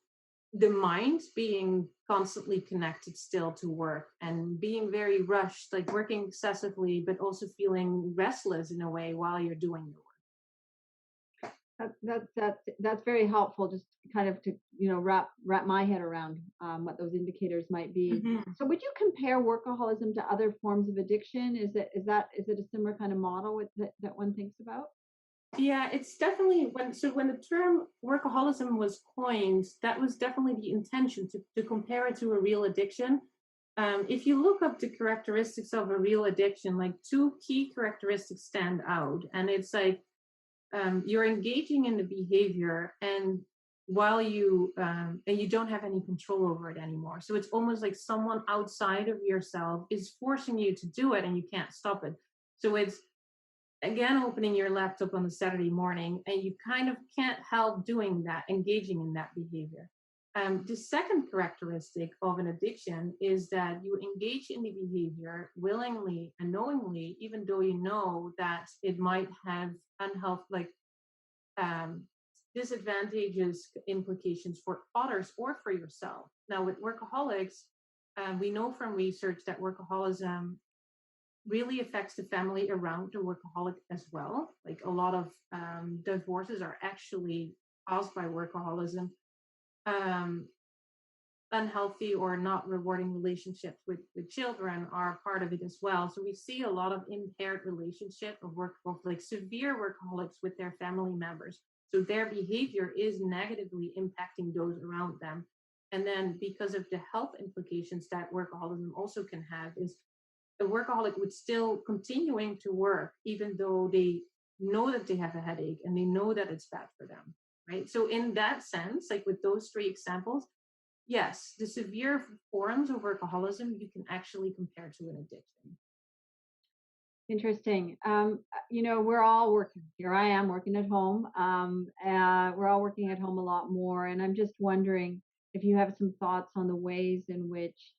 the mind being constantly connected still to work and being very rushed, like working excessively, but also feeling restless in a way while you're doing the That's very helpful. Just kind of to wrap my head around what those indicators might be. work. So, would you compare workaholism to other forms of addiction? Is it a similar kind of model that one thinks about? Yeah, it's definitely when the term workaholism was coined, that was definitely the intention to compare it to a real addiction. If you look up the characteristics of a real addiction, like two key characteristics stand out, and it's like you're engaging in the behavior, and while you don't have any control over it anymore. So it's almost like someone outside of yourself is forcing you to do it, and you can't stop it. So it's again opening your laptop on a Saturday morning, and you kind of can't help doing that, engaging in that behavior. The second characteristic of an addiction is that you engage in the behavior willingly and knowingly, even though you know that it might have unhealth like um, disadvantages implications for others or for yourself. Now, with workaholics, we know from research that workaholism really affects the family around the workaholic as well. Like a lot of divorces are actually caused by workaholism. Um, Unhealthy or not rewarding relationships with children are part of it as well. So we see a lot of impaired relationship of like severe workaholics with their family members. So their behavior is negatively impacting those around them. And then because of the health implications that workaholism also can have is a workaholic would still continuing to work even though they know that they have a headache and they know that it's bad for them, right? So in that sense, like with those three examples, yes, the severe forms of workaholism you can actually compare to an addiction. Interesting. We're all working. Here I am working at home. We're all working at home a lot more, and I'm just wondering if you have some thoughts on the ways in which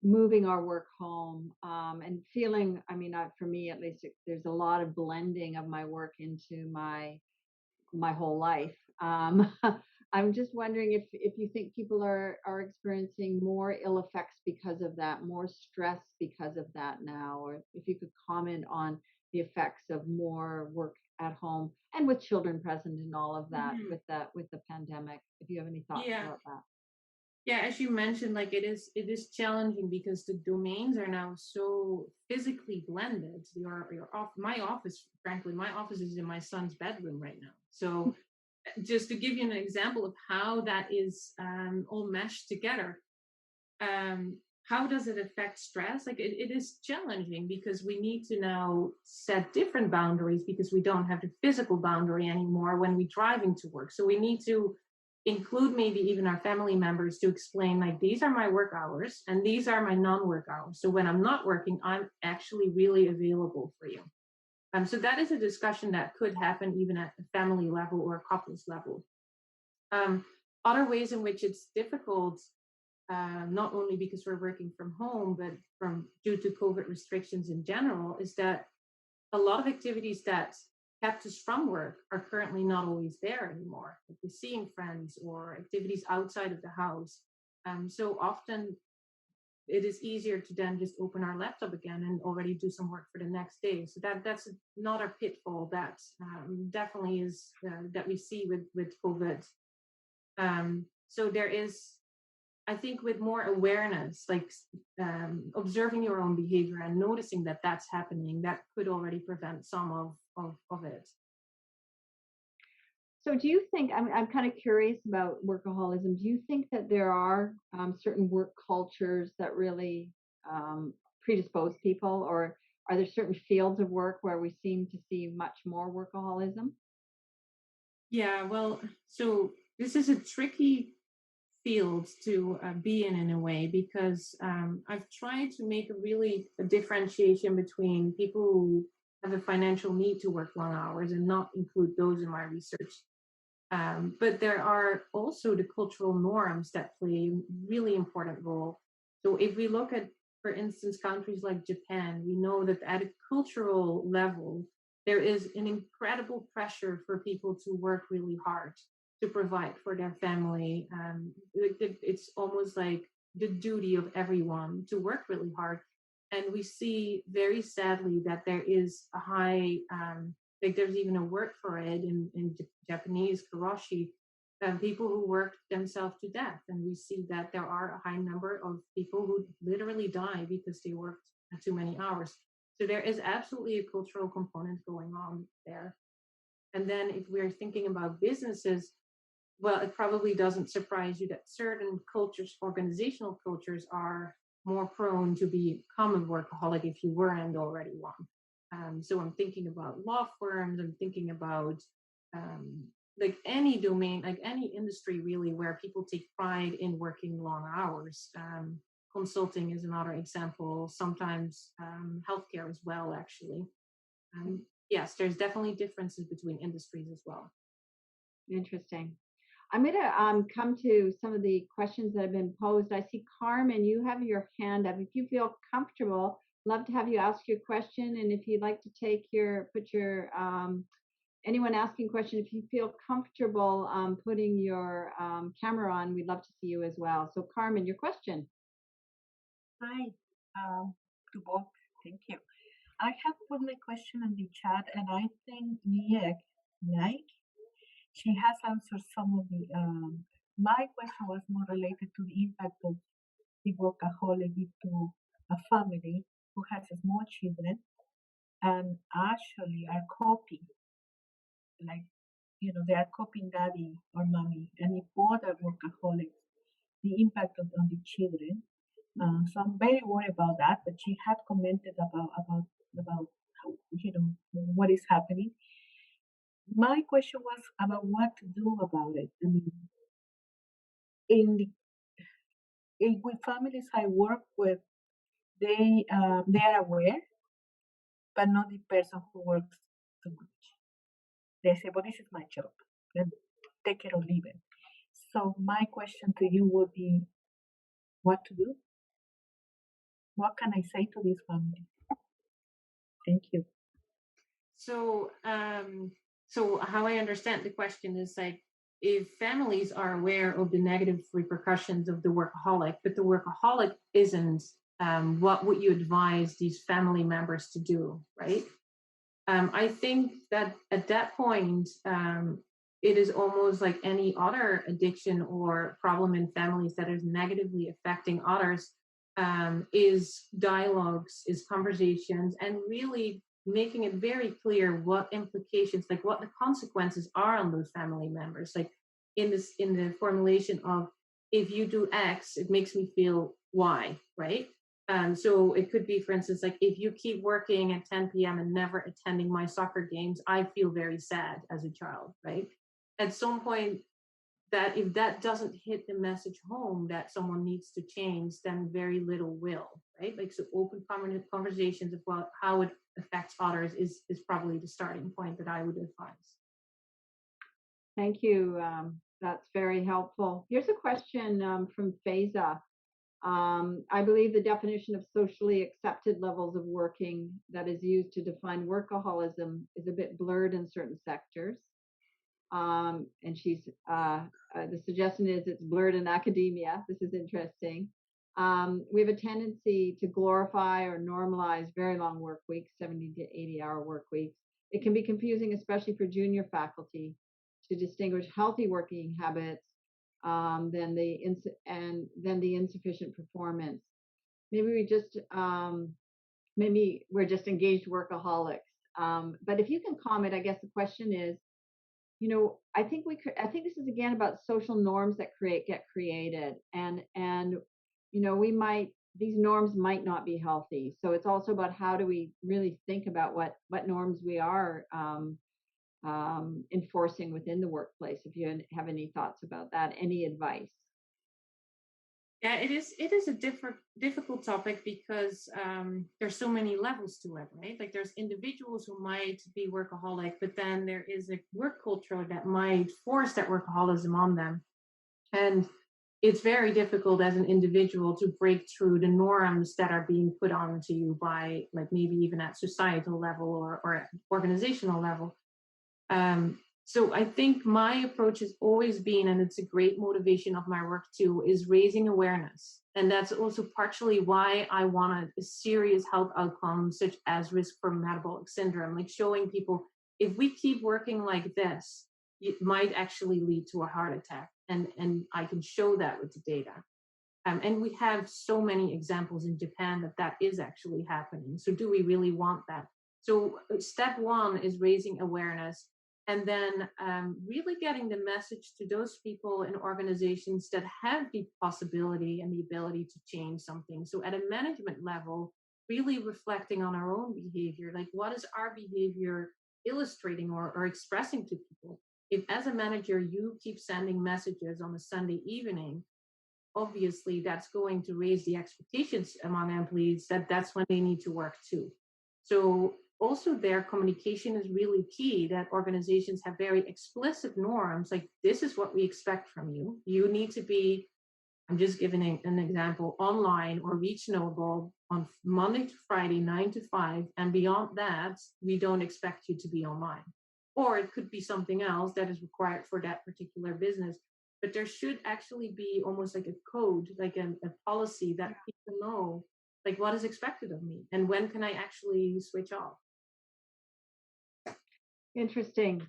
moving our work home and feeling. I mean, for me at least, there's a lot of blending of my work into my whole life. I'm just wondering if you think people are experiencing more ill effects because of that, more stress because of that now, or if you could comment on the effects of more work at home and with children present and all of that Mhm. with the pandemic. If you have any thoughts Yeah, about that. yeah. As you mentioned, like it is challenging because the domains are now so physically blended. Your off my office, frankly, my office is in my son's bedroom right now. So just to give you an example of how that is all meshed together, um, how does it affect stress? Like it is challenging because we need to now set different boundaries because we don't have the physical boundary anymore when we're driving to work. So we need to include maybe even our family members to explain like these are my work hours and these are my non-work hours. So when I'm not working, I'm actually really available for you. So that is a discussion that could happen even at the family level or couples level. Um, Other ways in which it's difficult, not only because we're working from home, but from due to COVID restrictions in general, is that a lot of activities that kept us from work are currently not always there anymore. Like the seeing friends or activities outside of the house. So often it is easier to then just open our laptop again and already do some work for the next day. So that's another pitfall that definitely is that we see with COVID. So there is, I think, with more awareness, like observing your own behavior and noticing that that's happening, that could already prevent some of it. So do you think, I'm kind of curious about workaholism. Do you think that there are certain work cultures that really predispose people, or Are there certain fields of work where we seem to see much more workaholism? Yeah, well, so this is a tricky field to be in a way because I've tried to make a differentiation between people who have a financial need to work long hours and not include those in my research. But there are also the cultural norms that play a really important role. So if we look at, for instance, countries like Japan, we know that at a cultural level, there is an incredible pressure for people to work really hard to provide for their family. It's almost like the duty of everyone to work really hard. And we see very sadly that there is a high like there's even a word for it in Japanese, karoshi, people who work themselves to death. And we see that there are a high number of people who literally die because they worked too many hours. So there is absolutely a cultural component going on there. And then if we're thinking about businesses, well, it probably doesn't surprise you that certain cultures, organizational cultures, are more prone to become a workaholic if you weren't already one. So I'm thinking about law firms. I'm thinking about um, like any domain, like any industry really, where people take pride in working long hours. Consulting is another example. Sometimes healthcare as well, actually. Yes, there's definitely differences between industries as well. Interesting. I'm going to come to some of the questions that have been posed. I see Carmen, you have your hand up. If you feel comfortable, love to have you ask your question. And if you'd like to put your, anyone asking question, if you feel comfortable putting your camera on, we'd love to see you as well. So Carmen, your question. Hi, to both. Thank you. I have put my question in the chat, and I think Lieke, she has answered some of the. My question was more related to the impact of the workaholic to a family who has small children and actually are coping, like they are coping daddy or mommy, and if both are workaholics, the impact on the children. So I'm very worried about that. But she had commented about how, what is happening. My question was about what to do about it. I mean, in the with families I work with, they are aware, but not the person who works too much. They say, "Well, this is my job, and take it or leave it." So my question to you would be, what to do? What can I say to this family? Thank you. So, so how I understand the question is like, if families are aware of the negative repercussions of the workaholic, but the workaholic isn't, what would you advise these family members to do, right? I think that at that point, it is almost like any other addiction or problem in families that is negatively affecting others, is dialogues, is conversations, and really making it very clear what implications, like what the consequences are on those family members. Like in the formulation of, if you do X, it makes me feel Y, right? So it could be, for instance, like if you keep working at 10 p.m. and never attending my soccer games, I feel very sad as a child, right? At some point, that if that doesn't hit the message home that someone needs to change, then very little will, right? Like, so open conversations about how it affects others is probably the starting point that I would advise. Thank you. That's very helpful. Here's a question from Faiza. I believe the definition of socially accepted levels of working that is used to define workaholism is a bit blurred in certain sectors. And the suggestion is it's blurred in academia. This is interesting. We have a tendency to glorify or normalize very long work weeks, 70 to 80-hour work weeks. It can be confusing, especially for junior faculty, to distinguish healthy working habits than the insufficient performance. Maybe we're just engaged workaholics. But if you can comment, I guess the question is, I think this is again about social norms that get created, and we might these norms might not be healthy. So it's also about how do we really think about what norms we are enforcing within the workplace. If you have any thoughts about that, any advice? Yeah, it is a difficult topic because there's so many levels to it, right? Like there's individuals who might be workaholic, but then there is a work culture that might force that workaholism on them. And it's very difficult as an individual to break through the norms that are being put onto you by, like, maybe even at societal level or at organizational level. So I think my approach has always been, and it's a great motivation of my work too, is raising awareness. And that's also partially why I wanted a serious health outcome, such as risk for metabolic syndrome, like showing people if we keep working like this, it might actually lead to a heart attack. And I can show that with the data. And we have so many examples in Japan that is actually happening. So do we really want that? So step one is raising awareness, and then really getting the message to those people in organizations that have the possibility and the ability to change something. So at a management level, really reflecting on our own behavior, like what is our behavior illustrating or expressing to people? If as a manager you keep sending messages on a Sunday evening, obviously that's going to raise the expectations among employees that that's when they need to work too. So also their communication is really key, that organizations have very explicit norms, like this is what we expect from you. You need to be, I'm just giving an example, online or reachable on Monday to Friday, 9 to 5. And beyond that, we don't expect you to be online. Or it could be something else that is required for that particular business. But there should actually be almost like a code, like a policy that people know, like what is expected of me and when can I actually switch off. Interesting.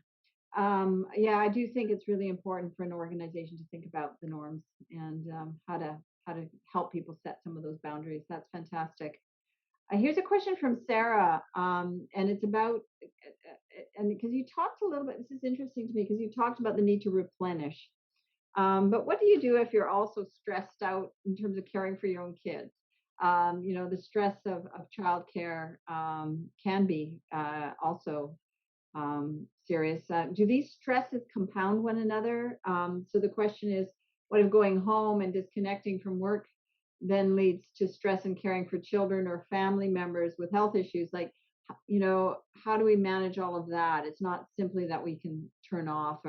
Yeah, I do think it's really important for an organization to think about the norms and how to help people set some of those boundaries. That's fantastic. Here's a question from Sarah, and it's about, and because you talked a little bit, this is interesting to me because you talked about the need to replenish. But what do you do if you're also stressed out in terms of caring for your own kids? The stress of childcare can be also serious. Do these stresses compound one another? So the question is, what if going home and disconnecting from work then leads to stress in caring for children or family members with health issues? Like, how do we manage all of that? It's not simply that we can turn off,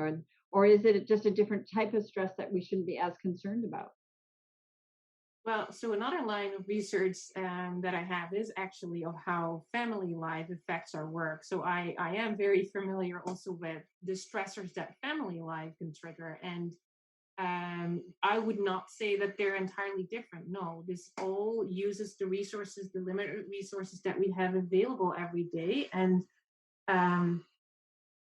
or is it just a different type of stress that we shouldn't be as concerned about? Well, so another line of research that I have is actually of how family life affects our work. So I am very familiar also with the stressors that family life can trigger. And I would not say that they're entirely different. No, this all uses the resources, the limited resources that we have available every day. And um,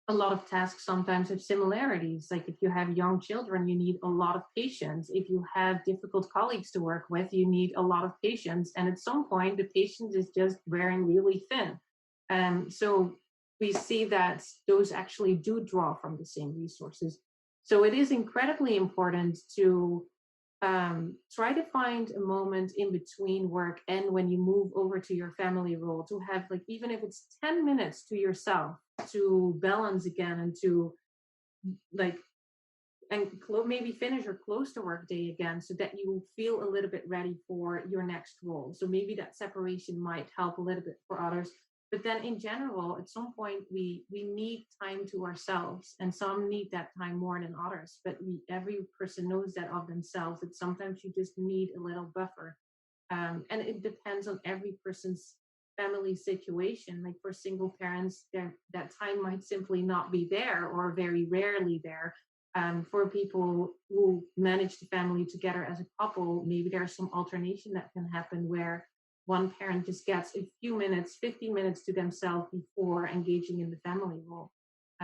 a lot of tasks sometimes have similarities. Like if you have young children, you need a lot of patience. If you have difficult colleagues to work with, you need a lot of patience. And at some point, the patience is just wearing really thin. So we see that those actually do draw from the same resources. So it is incredibly important to try to find a moment in between work and when you move over to your family role to have, like, even if it's 10 minutes to yourself to balance again and to, like, and maybe finish or close the work day again so that you feel a little bit ready for your next role. So maybe that separation might help a little bit for others. But then in general, at some point, we need time to ourselves, and some need that time more than others. But every person knows that of themselves, that sometimes you just need a little buffer. And it depends on every person's family situation. Like for single parents, that time might simply not be there or very rarely there. For people who manage the family together as a couple, maybe there's some alternation that can happen where one parent just gets a few minutes, 15 minutes to themselves before engaging in the family role.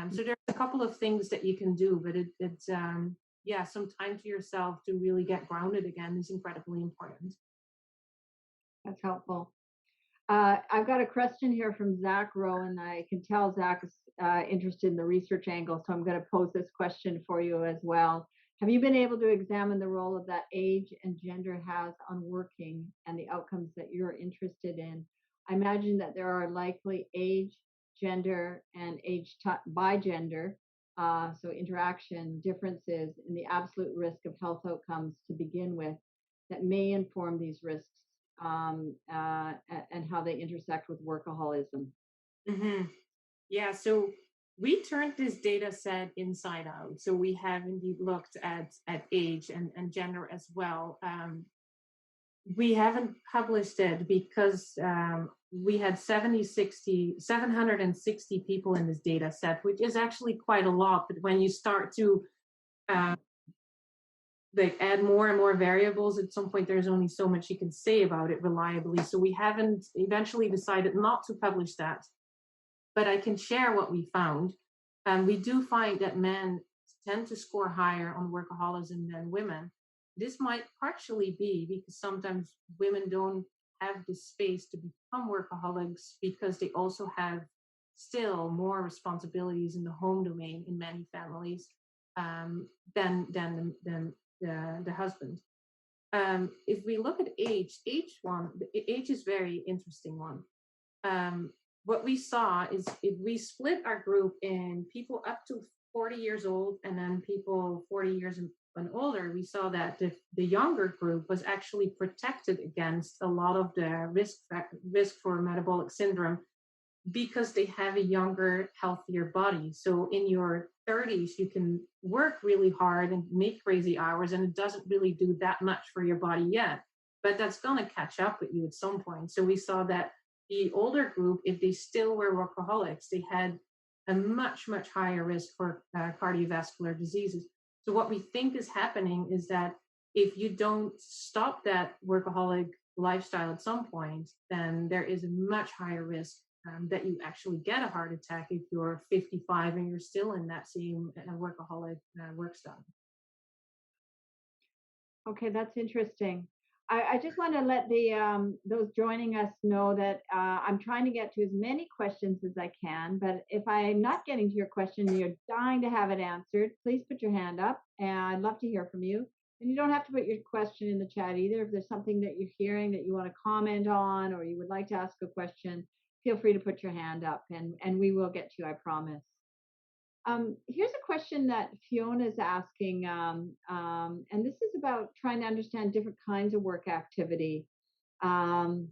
So there's a couple of things that you can do, but it's yeah, some time to yourself to really get grounded again is incredibly important. That's helpful. I've got a question here from Zach Rowe, and I can tell Zach is interested in the research angle, so I'm going to pose this question for you as well. Have you been able to examine the role of that age and gender has on working and the outcomes that you're interested in? I imagine that there are likely age, gender, and by gender, so interaction differences in the absolute risk of health outcomes to begin with that may inform these risks and how they intersect with workaholism. Hmm. Yeah, so we turned this data set inside out. So we have indeed looked at age and gender as well. We haven't published it because we had 760 people in this data set, which is actually quite a lot. But when you start to uh, like add more and more variables, at some point there's only so much you can say about it reliably. So we haven't eventually decided not to publish that. But I can share what we found. We do find that men tend to score higher on workaholism than women. This might partially be because sometimes women don't have the space to become workaholics because they also have still more responsibilities in the home domain in many families than the husband. If we look at age is very interesting one. Um, what we saw is if we split our group in people up to 40 years old and then people 40 years and older, we saw that the younger group was actually protected against a lot of the risk for metabolic syndrome because they have a younger, healthier body. So in your 30s, you can work really hard and make crazy hours, and it doesn't really do that much for your body yet. But that's going to catch up with you at some point. So we saw that the older group, if they still were workaholics, they had a much, much higher risk for cardiovascular diseases. So what we think is happening is that if you don't stop that workaholic lifestyle at some point, then there is a much higher risk that you actually get a heart attack if you're 55 and you're still in that same workaholic work style. Okay, that's interesting. I just want to let the those joining us know that I'm trying to get to as many questions as I can. But if I'm not getting to your question, and you're dying to have it answered, please put your hand up, and I'd love to hear from you. And you don't have to put your question in the chat either. If there's something that you're hearing that you want to comment on, or you would like to ask a question, feel free to put your hand up, and we will get to you. I promise. Here's a question that Fiona is asking, and this is about trying to understand different kinds of work activity. Um,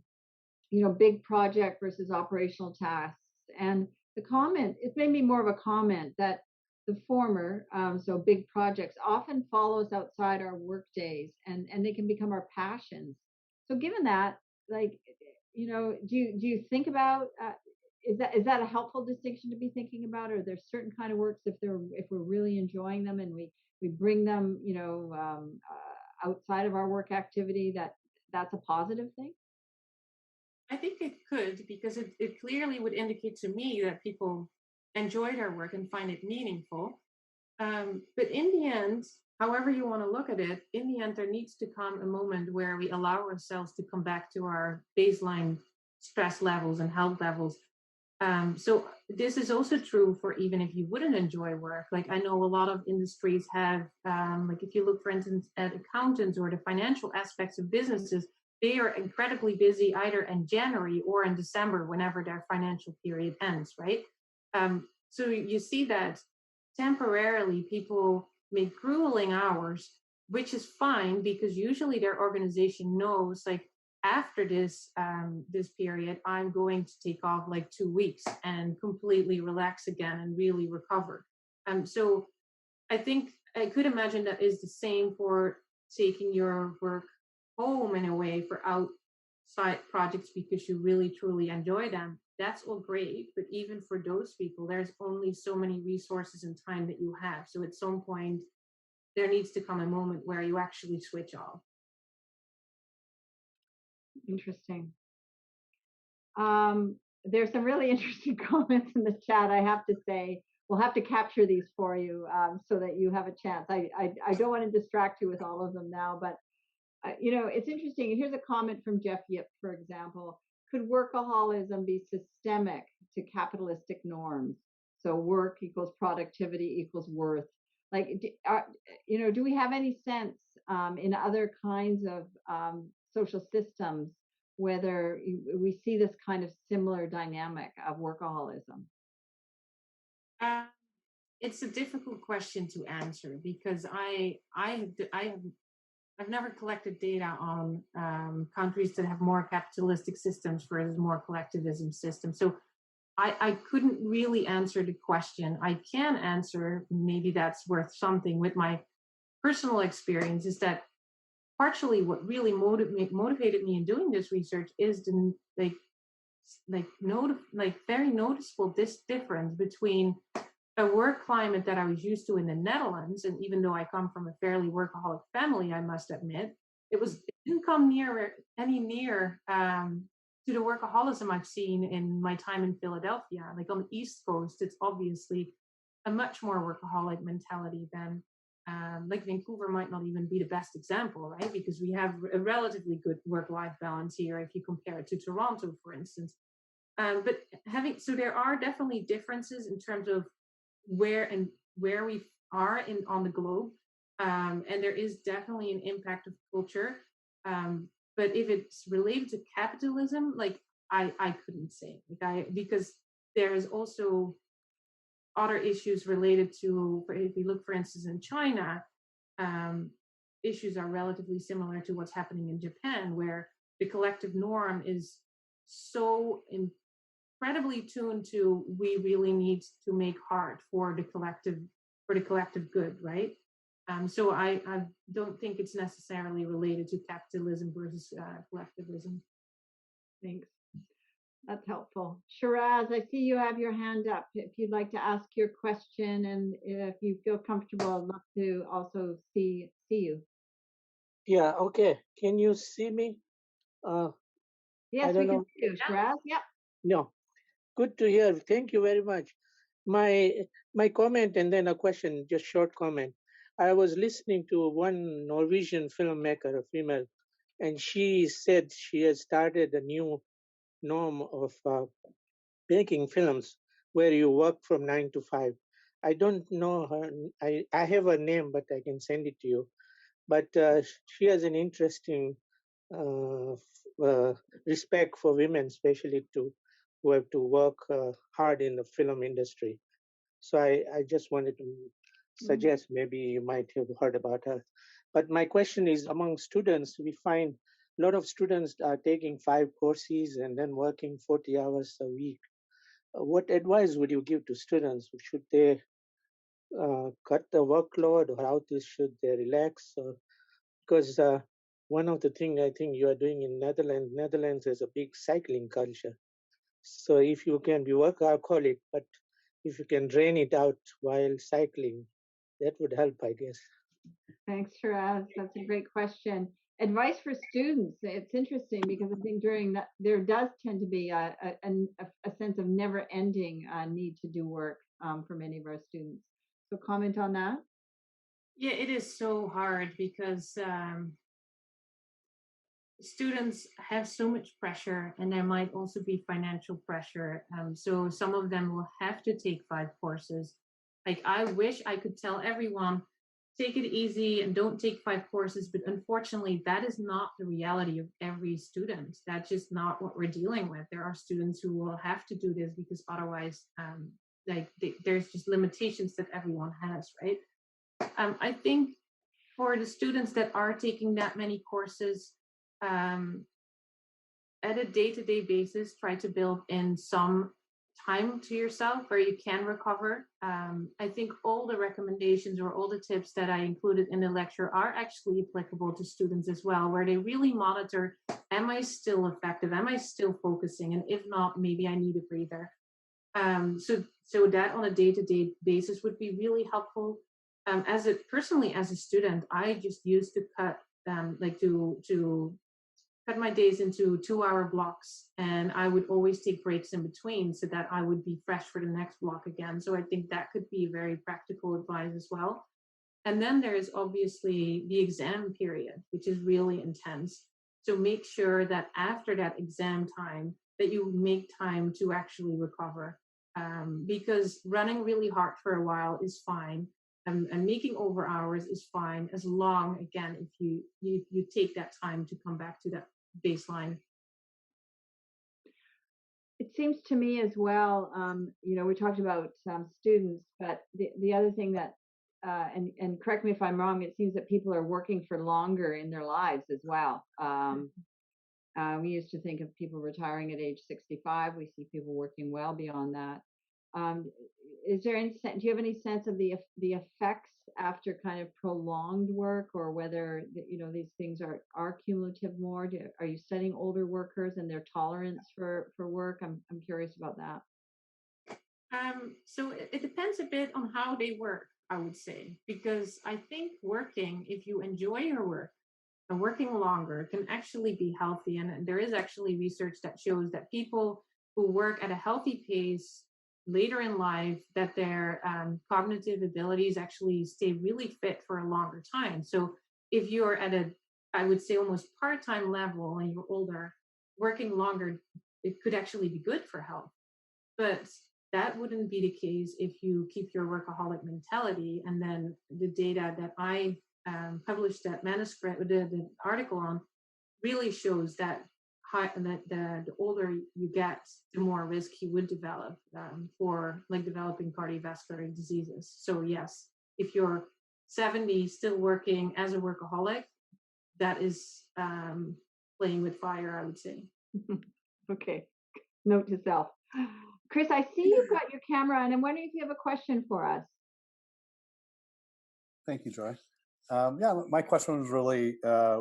big project versus operational tasks. And the comment, it made me more of a comment that the former, so big projects, often follow us outside our work days, and they can become our passions. So given that, like, do you think about is that a helpful distinction to be thinking about? Or there's certain kind of works if we're really enjoying them and we bring them outside of our work activity, that's a positive thing? I think it could because it clearly would indicate to me that people enjoy their work and find it meaningful. But in the end, however you want to look at it, in the end, there needs to come a moment where we allow ourselves to come back to our baseline stress levels and health levels. So this is also true for even if you wouldn't enjoy work. Like I know a lot of industries have, like if you look, for instance, at accountants or the financial aspects of businesses, they are incredibly busy either in January or in December, whenever their financial period ends, right? So you see that temporarily people make grueling hours, which is fine because usually their organization knows like after this period, I'm going to take off like 2 weeks and completely relax again and really recover. So I think I could imagine that is the same for taking your work home in a way for outside projects because you really truly enjoy them. That's all great, but even for those people, there's only so many resources and time that you have. So at some point, there needs to come a moment where you actually switch off. Interesting. There's some really interesting comments in the chat, I have to say. We'll have to capture these for you so that you have a chance. I don't want to distract you with all of them now, but it's interesting. Here's a comment from Jeff Yip, for example. Could workaholism be systemic to capitalistic norms? So work equals productivity equals worth. Like, do we have any sense in other kinds of social systems whether we see this kind of similar dynamic of workaholism? Uh, it's a difficult question to answer because I've never collected data on countries that have more capitalistic systems versus more collectivism systems. So I couldn't really answer the question. I can answer, maybe that's worth something with my personal experience, is that partially what really motivated me in doing this research is the very noticeable this difference between a work climate that I was used to in the Netherlands, and even though I come from a fairly workaholic family, I must admit, it didn't come near to the workaholism I've seen in my time in Philadelphia. Like on the East Coast, it's obviously a much more workaholic mentality than like Vancouver might not even be the best example, right? Because we have a relatively good work-life balance here if you compare it to Toronto, for instance. But so there are definitely differences in terms of where we are on the globe, and there is definitely an impact of culture. But if it's related to capitalism, like I couldn't say, because there is also other issues related to, if we look, for instance, in China, issues are relatively similar to what's happening in Japan, where the collective norm is so incredibly tuned to, we really need to make hard for the collective good, right? So I don't think it's necessarily related to capitalism versus collectivism. Thanks. That's helpful. Shiraz, I see you have your hand up. If you'd like to ask your question, and if you feel comfortable, I'd love to also see you. Yeah, okay. Can you see me? Yes, we can see you, Shiraz. Yep. No. Good to hear. Thank you very much. My comment and then a question, just short comment. I was listening to one Norwegian filmmaker, a female, and she said she has started a new norm of making films where you work from 9 to 5. I don't know her. I have her name, but I can send it to you. But she has an interesting respect for women, especially who have to work hard in the film industry. So I just wanted to suggest maybe you might have heard about her. But my question is, among students, we find a lot of students are taking 5 courses and then working 40 hours a week. What advice would you give to students? Should they cut the workload, or how should they relax? Because one of the things I think you are doing in Netherlands is a big cycling culture. So if you can be workaholic, but if you can drain it out while cycling, that would help, I guess. Thanks, Shiraz. That's a great question. Advice for students. It's interesting because I think during that there does tend to be a sense of never-ending need to do work for many of our students. So comment on that. Yeah, it is so hard because students have so much pressure, and there might also be financial pressure. So some of them will have to take 5 courses. Like, I wish I could tell everyone, take it easy and don't take 5 courses, but unfortunately, that is not the reality of every student. That's just not what we're dealing with. There are students who will have to do this because otherwise, there's just limitations that everyone has, right? I think for the students that are taking that many courses, at a day-to-day basis, try to build in some time to yourself where you can recover. I think all the recommendations or all the tips that I included in the lecture are actually applicable to students as well, where they really monitor, am I still effective? Am I still focusing? And if not, maybe I need a breather. So that on a day-to-day basis would be really helpful. Personally as a student, I just used to cut to cut my days into 2-hour blocks, and I would always take breaks in between so that I would be fresh for the next block again. So I think that could be very practical advice as well. And then there is obviously the exam period, which is really intense. So make sure that after that exam time that you make time to actually recover, because running really hard for a while is fine. And making over hours is fine as long, again, if you take that time to come back to that baseline. It seems to me as well, we talked about students, but the other thing that, and correct me if I'm wrong, it seems that people are working for longer in their lives as well. We used to think of people retiring at age 65. We see people working well beyond that. Is there any, do you have any sense of the effects after kind of prolonged work, or whether these things are cumulative more? Are you studying older workers and their tolerance for work? I'm curious about that. So it depends a bit on how they work, I would say, because I think working, if you enjoy your work, and working longer can actually be healthy. And there is actually research that shows that people who work at a healthy pace later in life, that their cognitive abilities actually stay really fit for a longer time. So if you're at a, I would say, almost part-time level and you're older, working longer, it could actually be good for health. But that wouldn't be the case if you keep your workaholic mentality. And then the data that I published that manuscript, the article on, really shows that the older you get, the more risk you would develop for like developing cardiovascular diseases. So yes, if you're 70 still working as a workaholic, that is playing with fire, I would say. Okay, note to self. Chris, I see you've got your camera on. I'm wondering if you have a question for us. Thank you, Joy. Yeah, my question was really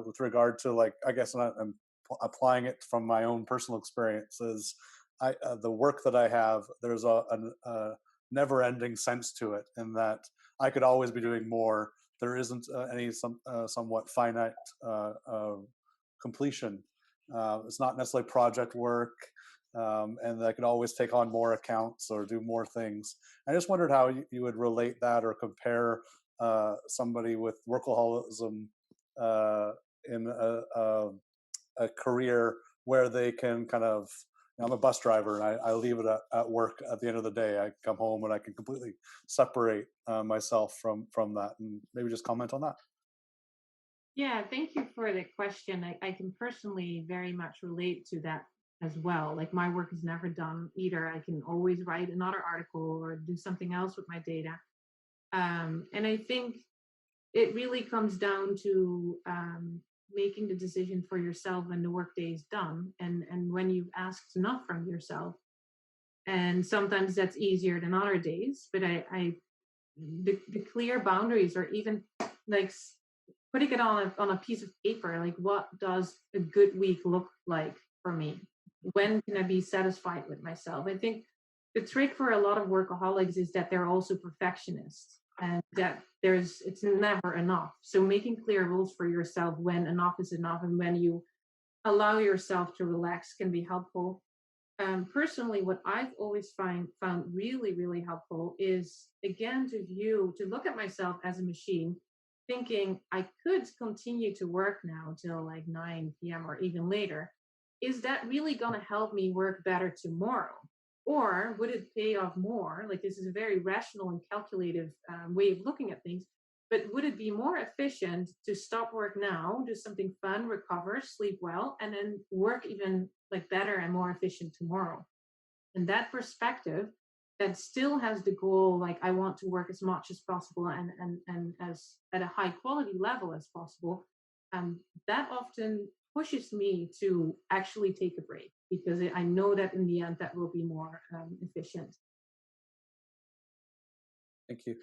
with regard to, like, I guess I'm applying it from my own personal experiences. The work that I have, there's a never-ending sense to it, in that I could always be doing more. There isn't any somewhat finite completion. It's not necessarily project work, and I could always take on more accounts or do more things. I just wondered how you would relate that or compare somebody with workaholism in a career where they can kind of, I'm a bus driver and I leave it at work at the end of the day. I come home and I can completely separate myself from that, and maybe just comment on that. Yeah, thank you for the question. I can personally very much relate to that as well. Like, my work is never done either. I can always write another article or do something else with my data. And I think it really comes down to making the decision for yourself when the workday is done, and when you've asked enough from yourself. And sometimes that's easier than other days, but the clear boundaries, or even like putting it on a piece of paper, like, what does a good week look like for me? When can I be satisfied with myself? I think the trick for a lot of workaholics is that they're also perfectionists, and that it's never enough. So making clear rules for yourself when enough is enough and when you allow yourself to relax can be helpful. Personally, what I've always found really, really helpful is, again, to look at myself as a machine, thinking I could continue to work now till like 9 p.m. or even later. Is that really going to help me work better tomorrow? Or would it pay off more? Like, this is a very rational and calculative way of looking at things. But would it be more efficient to stop work now, do something fun, recover, sleep well, and then work even like better and more efficient tomorrow? And that perspective, that still has the goal, like, I want to work as much as possible and as at a high quality level as possible. That often pushes me to actually take a break, because I know that in the end that will be more efficient. Thank you.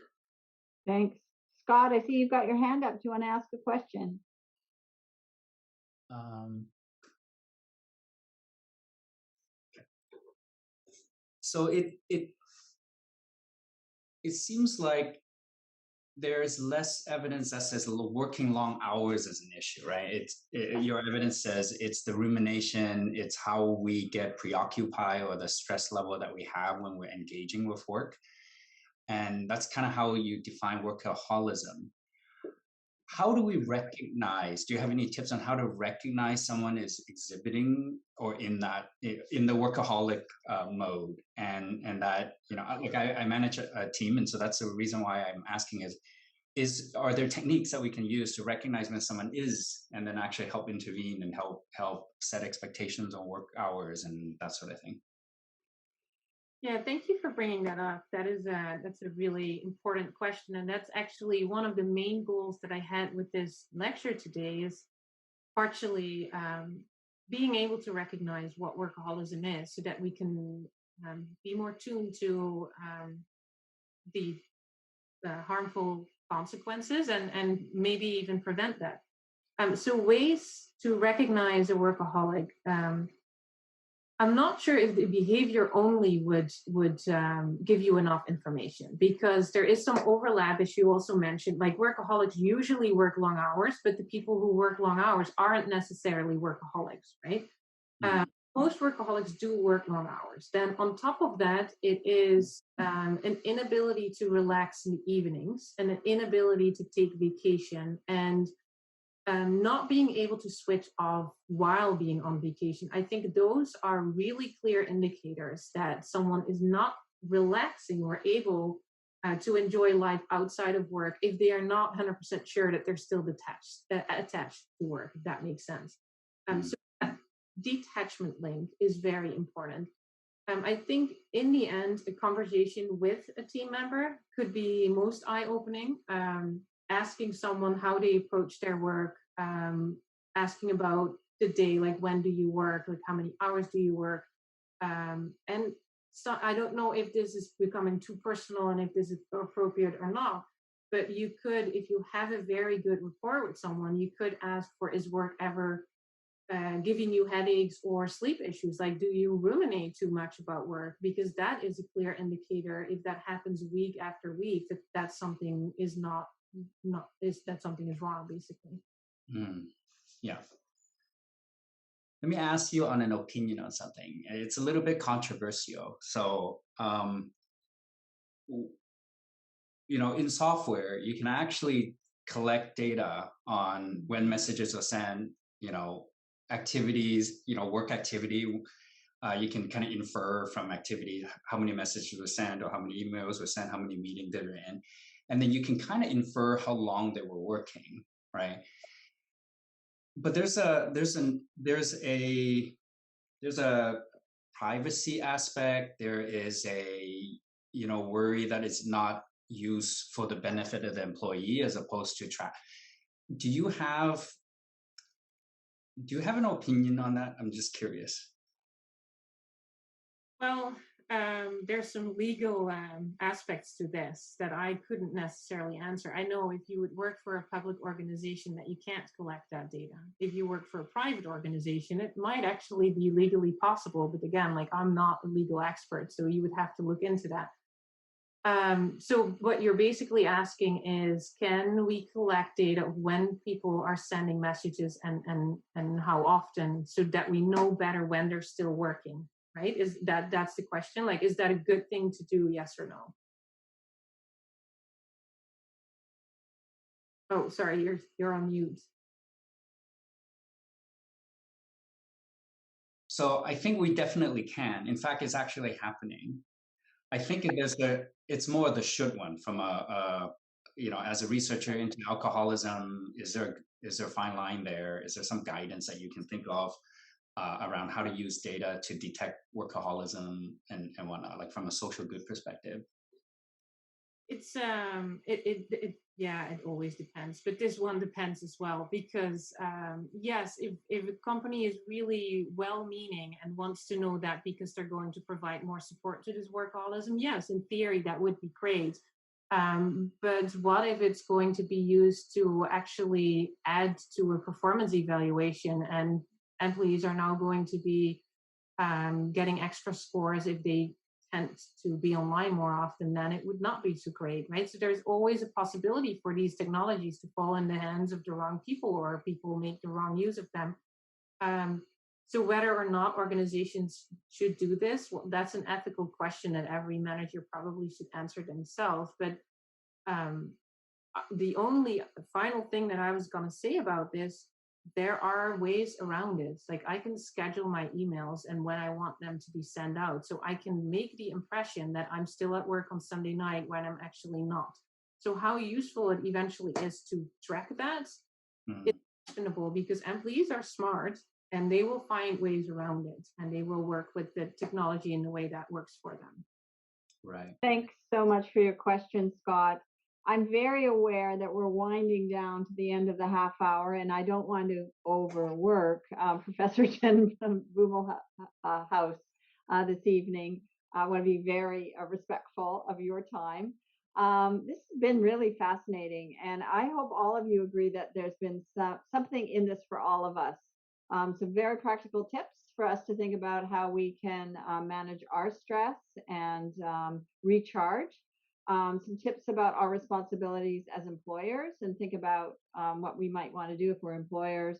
Thanks. Scott, I see you've got your hand up. Do you want to ask a question? So it seems like there's less evidence that says working long hours is an issue, right? Your evidence says it's the rumination, it's how we get preoccupied, or the stress level that we have when we're engaging with work. And that's kind of how you define workaholism. how do we recognize, do you have any tips on how to recognize someone is exhibiting or in the workaholic mode, and that, like I manage a team, and so that's the reason why I'm asking are there techniques that we can use to recognize when someone is, and then actually help intervene and help set expectations on work hours and that sort of thing? Yeah, thank you for bringing that up. That's a really important question, and that's actually one of the main goals that I had with this lecture today. Is partially being able to recognize what workaholism is, so that we can be more tuned to the harmful consequences, and maybe even prevent that. So ways to recognize a workaholic. I'm not sure if the behavior only would give you enough information, because there is some overlap, as you also mentioned. Like, workaholics usually work long hours, but the people who work long hours aren't necessarily workaholics, right? Mm. Most workaholics do work long hours. Then on top of that, it is an inability to relax in the evenings, and an inability to take vacation, and not being able to switch off while being on vacation. I think those are really clear indicators that someone is not relaxing or able to enjoy life outside of work, if they are not 100% sure that they're still attached to work, if that makes sense. So that detachment link is very important. I think in the end, a conversation with a team member could be most eye-opening. Asking someone how they approach their work, asking about the day, like when do you work, like how many hours do you work, and so I don't know if this is becoming too personal and if this is appropriate or not. But you could, if you have a very good rapport with someone, you could ask for, is work ever giving you headaches or sleep issues? Like, do you ruminate too much about work? Because that is a clear indicator, if that happens week after week, that something is that something is wrong, basically. Yeah. Let me ask you on an opinion on something. It's a little bit controversial. So, in software, you can actually collect data on when messages are sent, activities, work activity. You can kind of infer from activity how many messages were sent, or how many emails were sent, how many meetings they were in. And then you can kind of infer how long they were working, right? But there's a privacy aspect. There is a worry that it's not used for the benefit of the employee, as opposed to track. Do you have an opinion on that? I'm just curious. Well, there's some legal aspects to this that I couldn't necessarily answer. I know if you would work for a public organization, that you can't collect that data. If you work for a private organization, it might actually be legally possible. But again, like, I'm not a legal expert, so you would have to look into that. So what you're basically asking is, can we collect data of when people are sending messages, and how often, so that we know better when they're still working? Right? That's the question? Like, is that a good thing to do? Yes or no? Oh, sorry, you're on mute. So I think we definitely can. In fact, it's actually happening. I think it's more the should one from as a researcher into alcoholism. Is there a fine line there? Is there some guidance that you can think of around how to use data to detect workaholism and whatnot, like from a social good perspective? It's it always depends, but this one depends as well, because yes, if a company is really well-meaning and wants to know that because they're going to provide more support to this workaholism, yes, in theory that would be great. But what if it's going to be used to actually add to a performance evaluation, and employees are now going to be getting extra scores if they tend to be online more often? Then it would not be so great, right? So there's always a possibility for these technologies to fall in the hands of the wrong people, or people make the wrong use of them. So whether or not organizations should do this, well, that's an ethical question that every manager probably should answer themselves. But the only final thing that I was going to say about this, there are ways around it. Like I can schedule my emails and when I want them to be sent out. So I can make the impression that I'm still at work on Sunday night when I'm actually not. So how useful it eventually is to track that is questionable, because employees are smart and they will find ways around it and they will work with the technology in the way that works for them. Right. Thanks so much for your question, Scott. I'm very aware that we're winding down to the end of the half hour, and I don't want to overwork Professor Jen Brummelhuis this evening. I want to be very respectful of your time. This has been really fascinating, and I hope all of you agree that there's been something in this for all of us. Some very practical tips for us to think about how we can manage our stress and recharge. Some tips about our responsibilities as employers and think about what we might want to do if we're employers,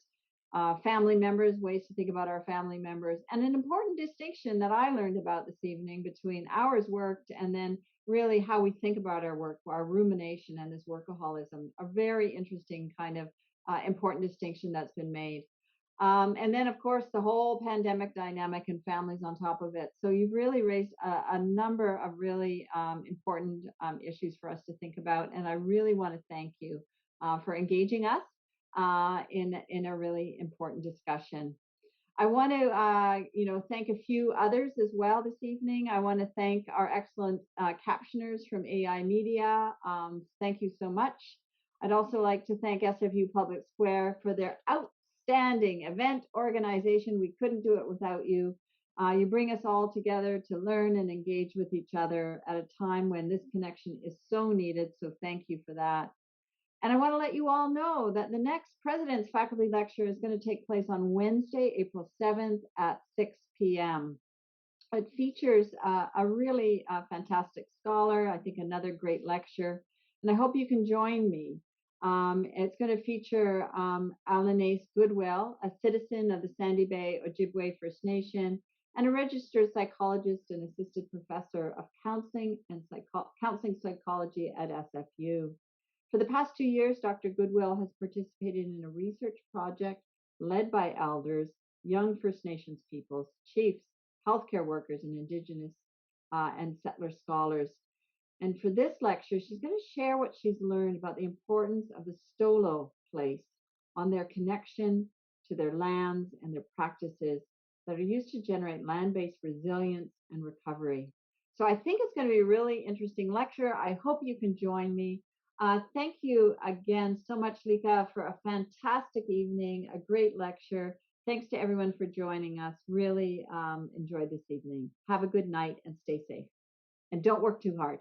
family members, ways to think about our family members, and an important distinction that I learned about this evening between hours worked and then really how we think about our work, our rumination and this workaholism, a very interesting kind of important distinction that's been made. And then, of course, the whole pandemic dynamic and families on top of it. So you've really raised a number of really important issues for us to think about. And I really want to thank you for engaging us in a really important discussion. I want to, thank a few others as well this evening. I want to thank our excellent captioners from AI Media. Thank you so much. I'd also like to thank SFU Public Square for their outstanding event organization. We couldn't do it without you. You bring us all together to learn and engage with each other at a time when this connection is so needed. So thank you for that. And I want to let you all know that the next President's Faculty Lecture is going to take place on Wednesday, April 7th at 6 p.m. It features a really fantastic scholar, I think another great lecture, and I hope you can join me. It's going to feature Alanis Goodwill, a citizen of the Sandy Bay Ojibwe First Nation, and a registered psychologist and assistant professor of counseling and counseling psychology at SFU. For the past 2 years, Dr. Goodwill has participated in a research project led by elders, young First Nations peoples, chiefs, healthcare workers, and Indigenous and settler scholars. And for this lecture, she's going to share what she's learned about the importance of the Stolo place on their connection to their lands and their practices that are used to generate land-based resilience and recovery. So I think it's going to be a really interesting lecture. I hope you can join me. Thank you again so much, Lieke, for a fantastic evening, a great lecture. Thanks to everyone for joining us. Really enjoyed this evening. Have a good night and stay safe. And don't work too hard.